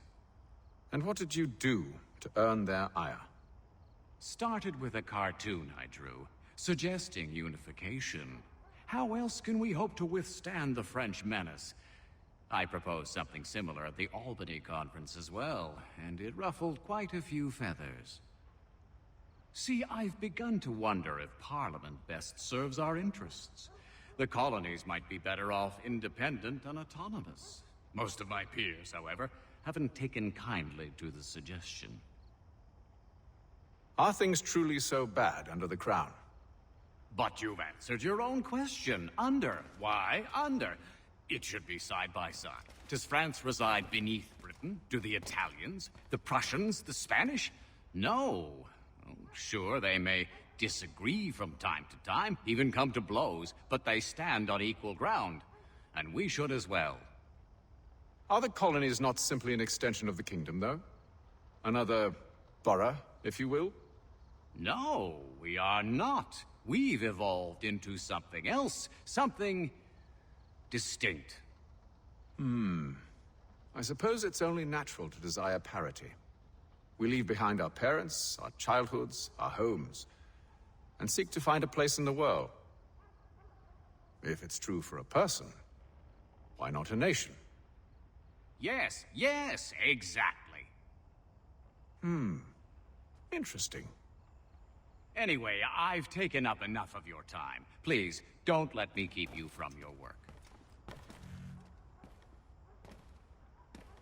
And what did you do to earn their ire? Started with a cartoon I drew, suggesting unification. How else can we hope to withstand the French menace? I proposed something similar at the Albany conference as well, and it ruffled quite a few feathers. See, I've begun to wonder if Parliament best serves our interests. The colonies might be better off independent and autonomous. Most of my peers, however, haven't taken kindly to the suggestion. Are things truly so bad under the Crown? But you've answered your own question. Under. Why under? It should be side by side. Does France reside beneath Britain? Do the Italians, the Prussians, the Spanish? No. Oh, sure, they may disagree from time to time, even come to blows, but they stand on equal ground. And we should as well. Are the colonies not simply an extension of the kingdom, though? Another borough, if you will? No, we are not. We've evolved into something else, something distinct. I suppose it's only natural to desire parity. We leave behind our parents, our childhoods, our homes, and seek to find a place in the world. If it's true for a person, why not a nation? Yes, exactly. Interesting. Anyway, I've taken up enough of your time. Please, don't let me keep you from your work.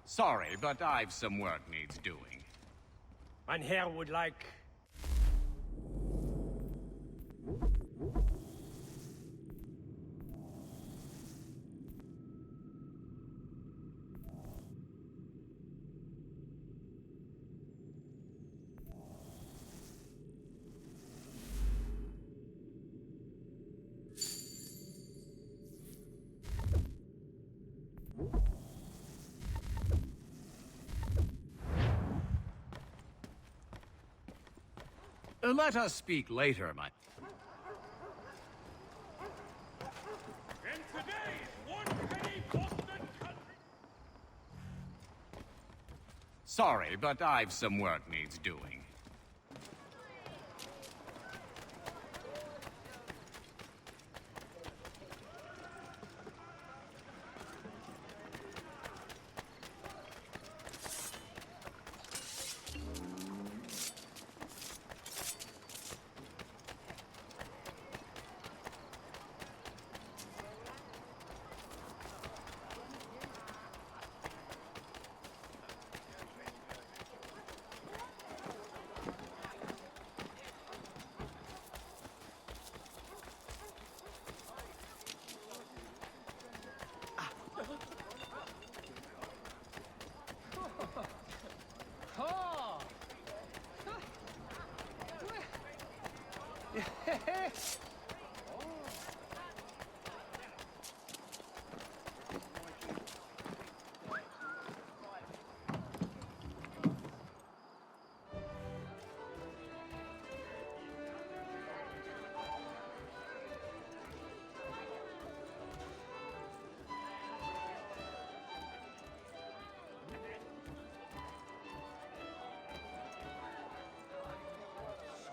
Sorry, but I've some work needs doing. Mein Herr would like... Let us speak later, my... In today's one-penny Boston country... Sorry, but I've some work needs doing.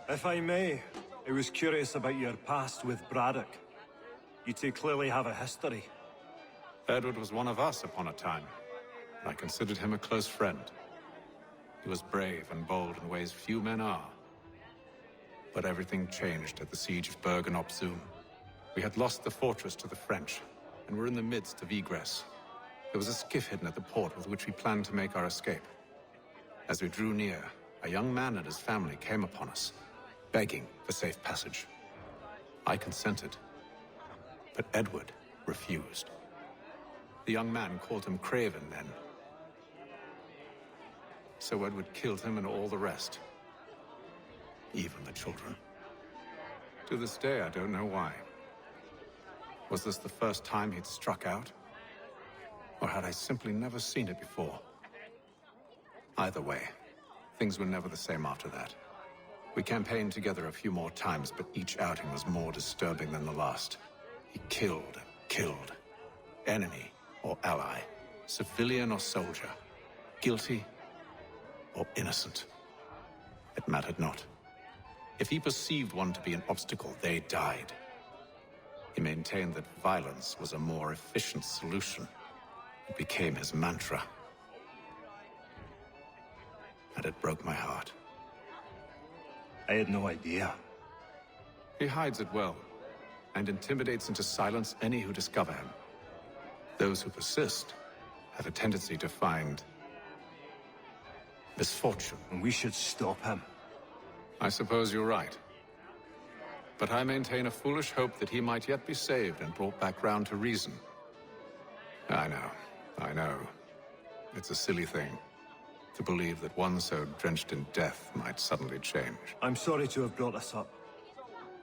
If I may, I was curious about your past with Braddock. You two clearly have a history. Edward was one of us upon a time, and I considered him a close friend. He was brave and bold in ways few men are. But everything changed at the siege of Bergen-op-Zoom. We had lost the fortress to the French, and were in the midst of egress. There was a skiff hidden at the port with which we planned to make our escape. As we drew near, a young man and his family came upon us, begging for safe passage. I consented, but Edward refused. The young man called him Craven then. So Edward killed him and all the rest, even the children. To this day, I don't know why. Was this the first time he'd struck out? Or had I simply never seen it before? Either way, things were never the same after that. We campaigned together a few more times, but each outing was more disturbing than the last. He killed and killed. Enemy or ally, civilian or soldier, guilty or innocent. It mattered not. If he perceived one to be an obstacle, they died. He maintained that violence was a more efficient solution. It became his mantra. And it broke my heart. I had no idea. He hides it well, and intimidates into silence any who discover him. Those who persist have a tendency to find misfortune. And we should stop him. I suppose you're right. But I maintain a foolish hope that he might yet be saved and brought back round to reason. I know. It's a silly thing to believe that one so drenched in death might suddenly change. I'm sorry to have brought this up.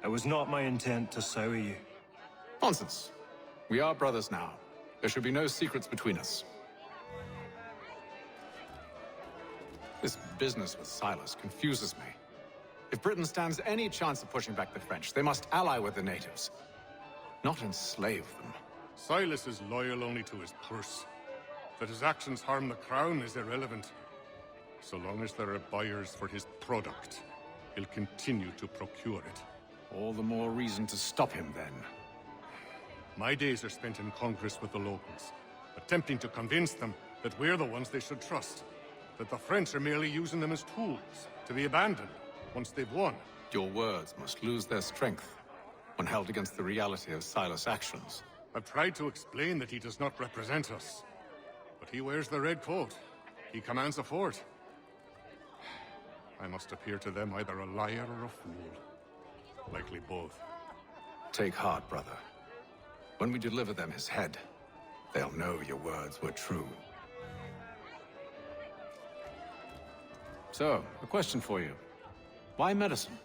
It was not my intent to sour you. Nonsense. We are brothers now. There should be no secrets between us. This business with Silas confuses me. If Britain stands any chance of pushing back the French, they must ally with the natives, not enslave them. Silas is loyal only to his purse. That his actions harm the crown is irrelevant. So long as there are buyers for his product, he'll continue to procure it. All the more reason to stop him, then. My days are spent in Congress with the locals, attempting to convince them that we're the ones they should trust. that the French are merely using them as tools, to be abandoned once they've won. Your words must lose their strength when held against the reality of Silas' actions. I've tried to explain that he does not represent us, but he wears the red coat. He commands a fort. I must appear to them either a liar or a fool. Likely both. Take heart, brother. When we deliver them his head, they'll know your words were true. So, a question for you. Why medicine?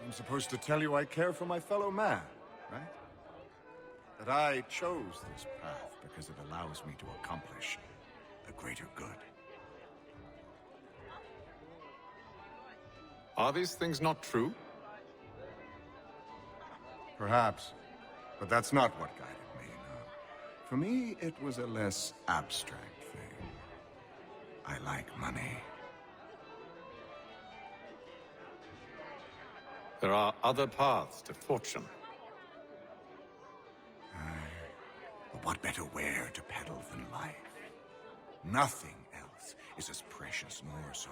I'm supposed to tell you I care for my fellow man, right? That I chose this path because it allows me to accomplish the greater good. Are these things not true? Perhaps, but that's not what guided me, no. For me, it was a less abstract thing. I like money. There are other paths to fortune. But what better ware to peddle than life? Nothing else is as precious nor so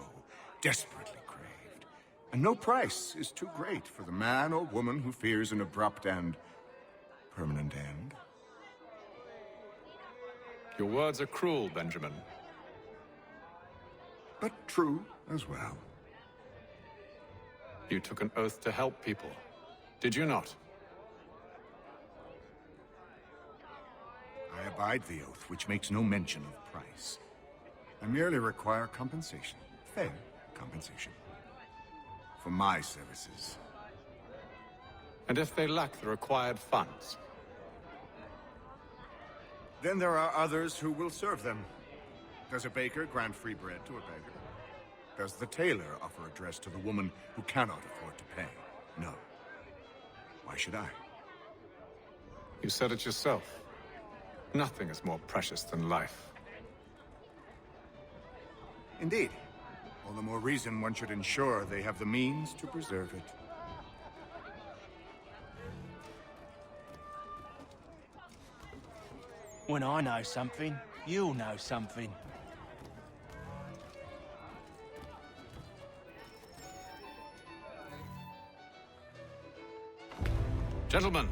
desperately craved. And no price is too great for the man or woman who fears an abrupt and permanent end. Your words are cruel, Benjamin. But true as well. You took an oath to help people, did you not? I abide the oath, which makes no mention of price. I merely require compensation. Fair compensation. For my services. And if they lack the required funds? Then there are others who will serve them. Does a baker grant free bread to a beggar? Does the tailor offer a dress to the woman who cannot afford to pay? No. Why should I? You said it yourself. Nothing is more precious than life. Indeed. All the more reason one should ensure they have the means to preserve it. When I know something, you'll know something. Gentlemen,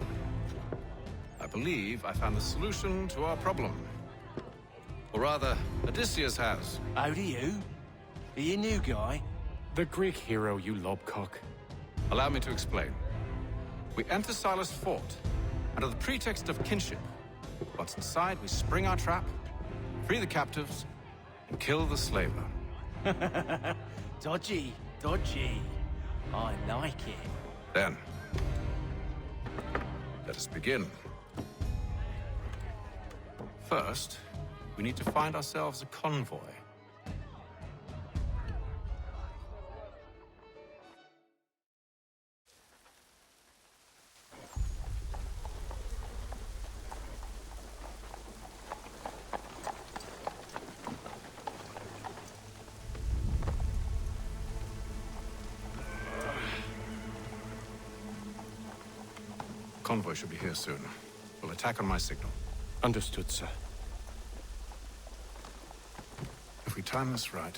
I believe I found the solution to our problem. Or rather, Odysseus has. Oh, do you? Are you a new guy? The Greek hero, you lobcock. Allow me to explain. We enter Silas' fort, under the pretext of kinship. Once inside, we spring our trap, free the captives, and kill the slaver. Dodgy, dodgy. I like it. Then, let us begin. First, we need to find ourselves a convoy. Convoy should be here soon. We'll attack on my signal. Understood, sir. If we time this right,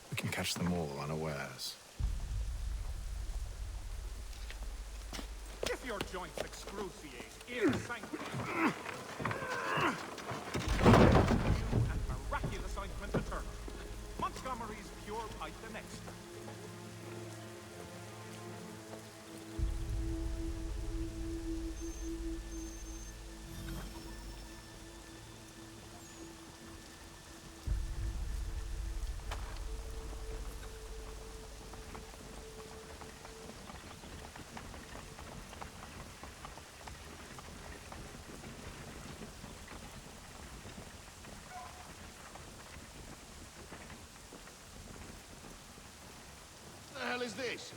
we can catch them all unawares. If your joints excruciate, ill sanguine. And miraculous ointment determined. Montgomery's pure pipe the next. What the hell is this?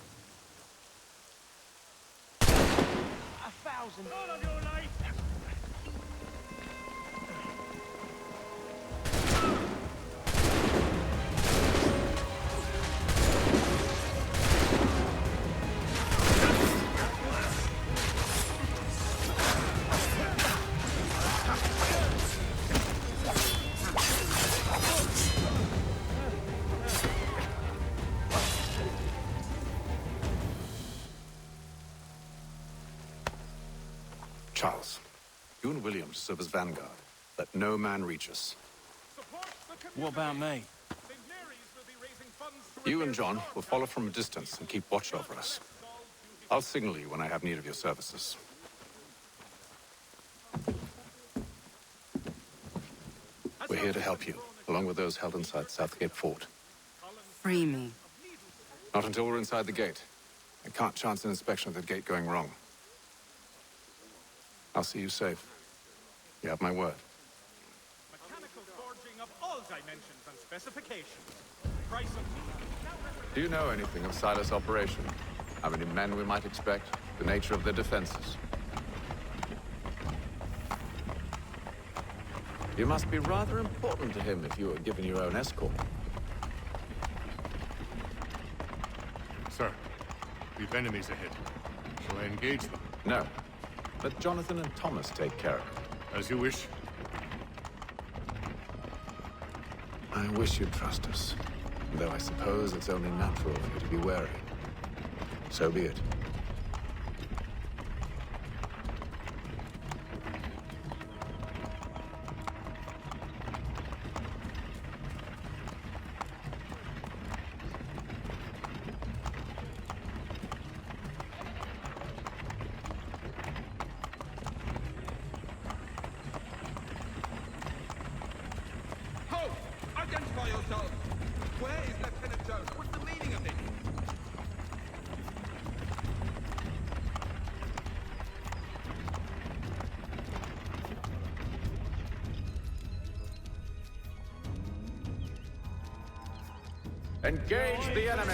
1,000. All of your life! Charles, you and William serve as vanguard. Let no man reach us. What about me? You and John will follow from a distance and keep watch over us. I'll signal you when I have need of your services. We're here to help you, along with those held inside Southgate Fort. Free me. Not until we're inside the gate. I can't chance an inspection of the gate going wrong. I'll see you safe. You have my word. Mechanical forging of all dimensions and specifications. Price of... Do you know anything of Silas' operation? How many men we might expect? The nature of their defenses? You must be rather important to him if you were given your own escort. Sir, we've enemies ahead. Shall I engage them? No. Let Jonathan and Thomas take care of it. As you wish. I wish you'd trust us. Though I suppose it's only natural for you to be wary. So be it. Ho! Identify yourself! Where is Lieutenant Jones? What's the meaning of this? Engage the enemy!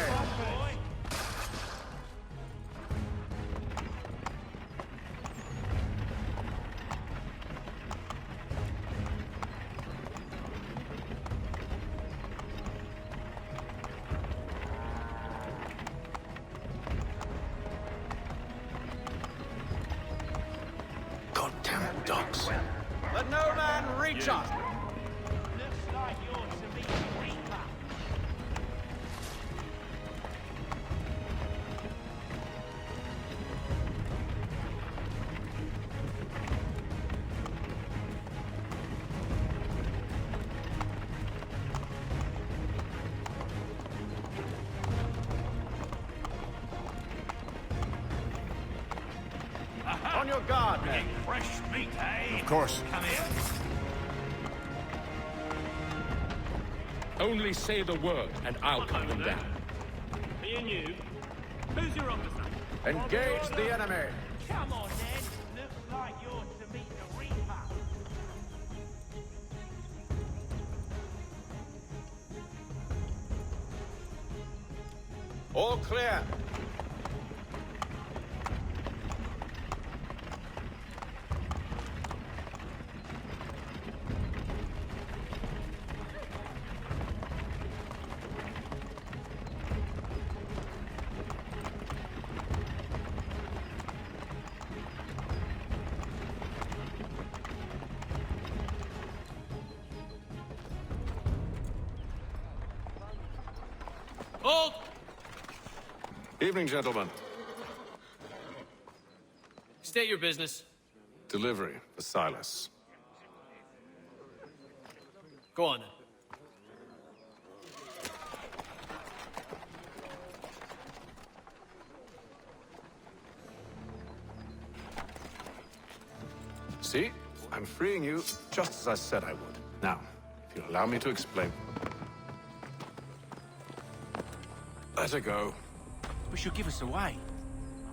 Goddamn dogs. Let no man reach us! Looks like you're to meet the Reaper. On your guard, men. Fresh meat, eh? Of course. Come here. Only say the word, and I'll cut them down. Being you, who's your officer? Engage the enemy! Come on, then. Looks like you're to meet the Reaper. All clear. Hold! Evening, gentlemen. State your business. Delivery for Silas. Go on then. See? I'm freeing you just as I said I would. Now, if you'll allow me to explain. Let her go. But she'll give us away.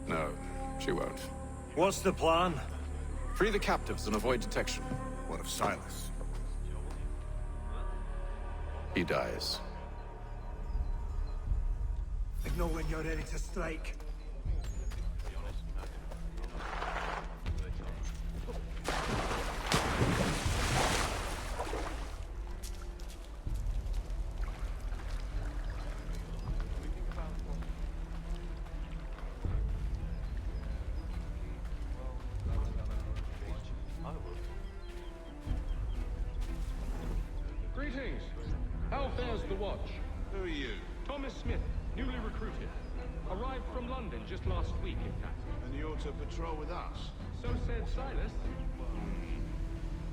No, she won't. What's the plan? Free the captives and avoid detection. What of Silas? He dies. I know when you're ready to strike. Greetings. How fares the watch? Who are you? Thomas Smith, newly recruited. Arrived from London just last week, in fact. And you're to patrol with us? So said Silas.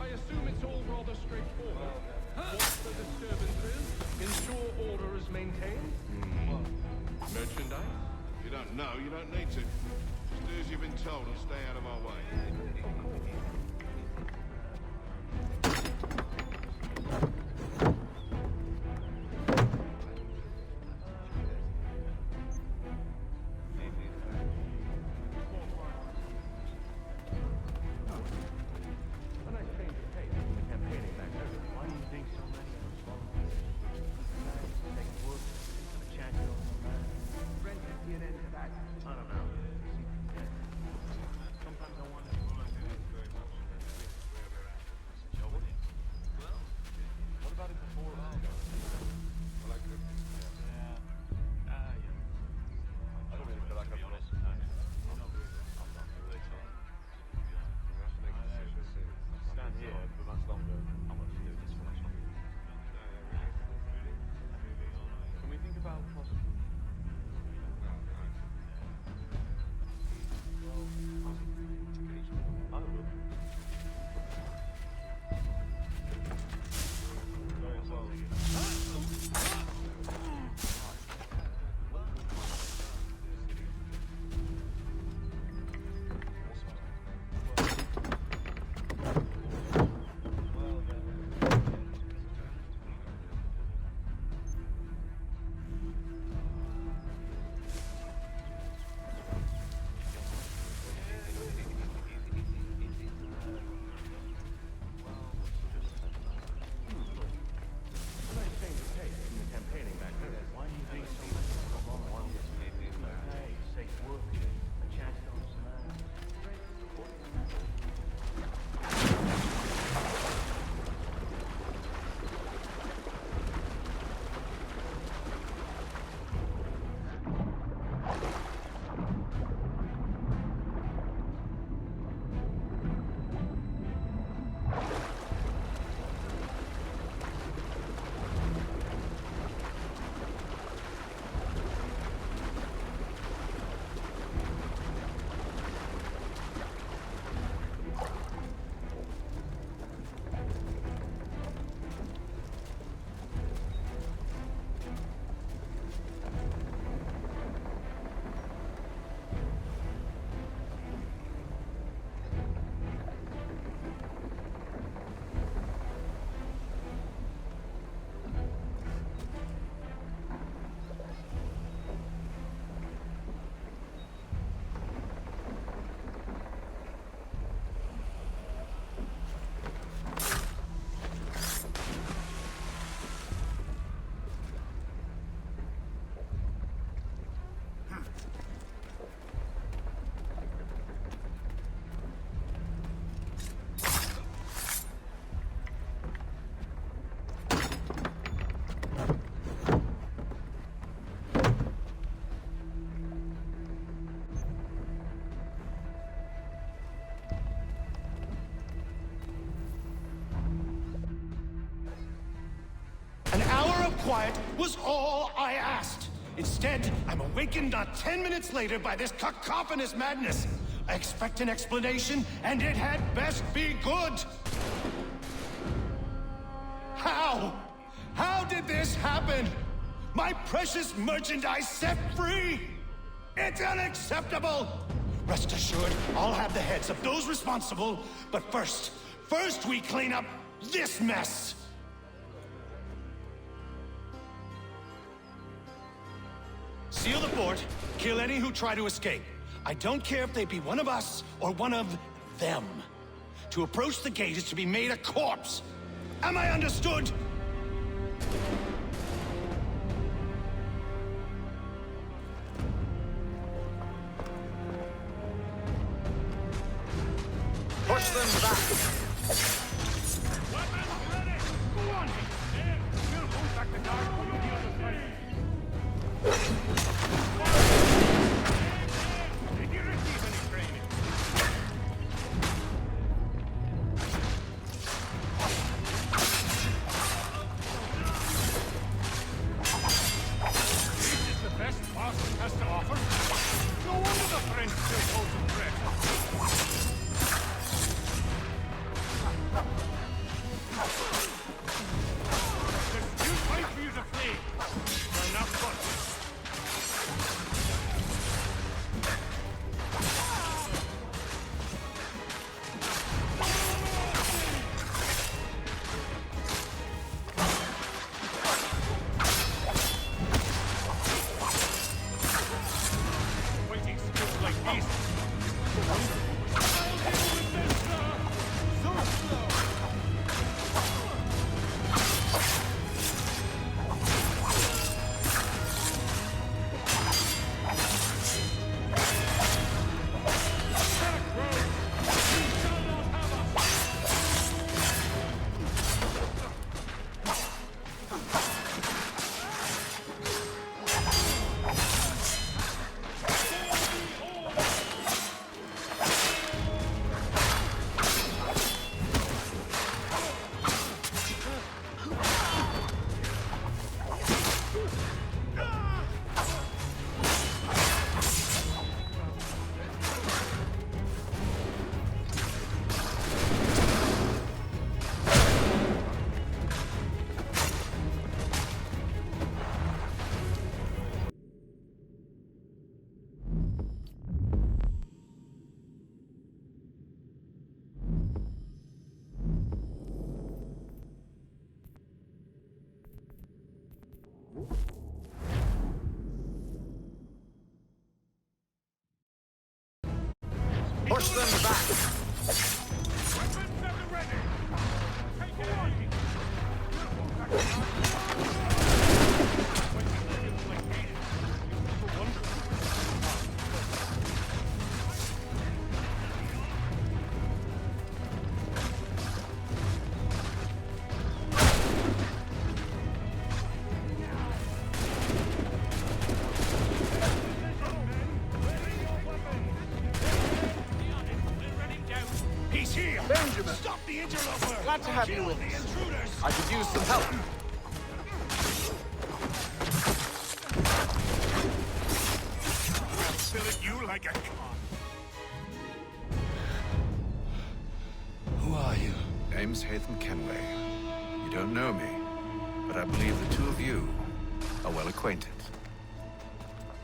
I assume it's all rather straightforward. What the disturbance is, ensure order is maintained. Merchandise? You don't know, you don't need to. Just do as you've been told and stay out of our way. Quiet was all I asked. Instead, I'm awakened not 10 minutes later by this cacophonous madness. I expect an explanation, and it had best be good. How? How did this happen? My precious merchandise set free? It's unacceptable! Rest assured, I'll have the heads of those responsible, but first we clean up this mess! Seal the fort, kill any who try to escape. I don't care if they be one of us or one of them. To approach the gate is to be made a corpse. Am I understood? Push them back! Weapons ready! Go on! There! We'll contact the guard when you hear the fight. Did you receive any training? This is the best Boston has to offer. No wonder the French still hold them. Push them back! Weapons at the ready! Take it on! He's here! Benjamin! Stop the interloper! Glad to have you Kill with the us. intruders! I could use some help. Fill it you like a con. Who are you? Name's Hatham Kenway. You don't know me, but I believe the two of you are well acquainted.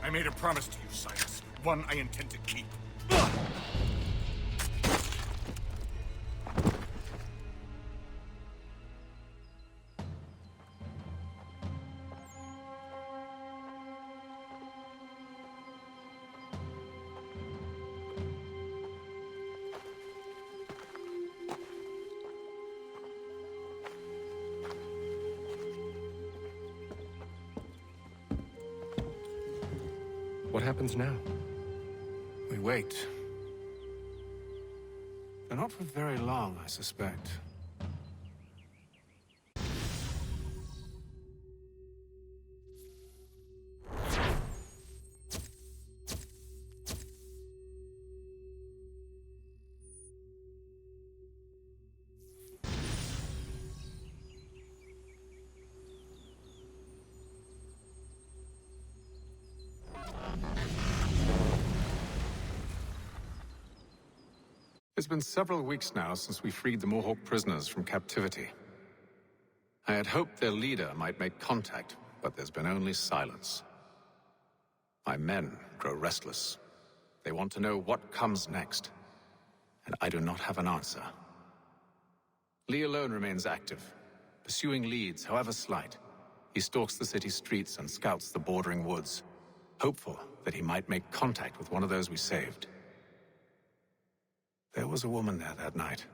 I made a promise to you, Silas. One I intend to keep. What happens now? We wait. But not for very long, I suspect. It's been several weeks now since we freed the Mohawk prisoners from captivity. I had hoped their leader might make contact, but there's been only silence. My men grow restless. They want to know what comes next, and I do not have an answer. Lee alone remains active, pursuing leads, however slight. He stalks the city streets and scouts the bordering woods, hopeful that he might make contact with one of those we saved. There was a woman there that night.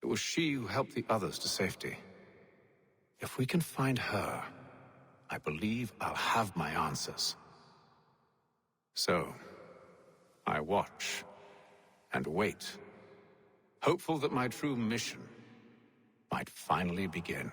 It was she who helped the others to safety. If we can find her, I believe I'll have my answers. So, I watch and wait, hopeful that my true mission might finally begin.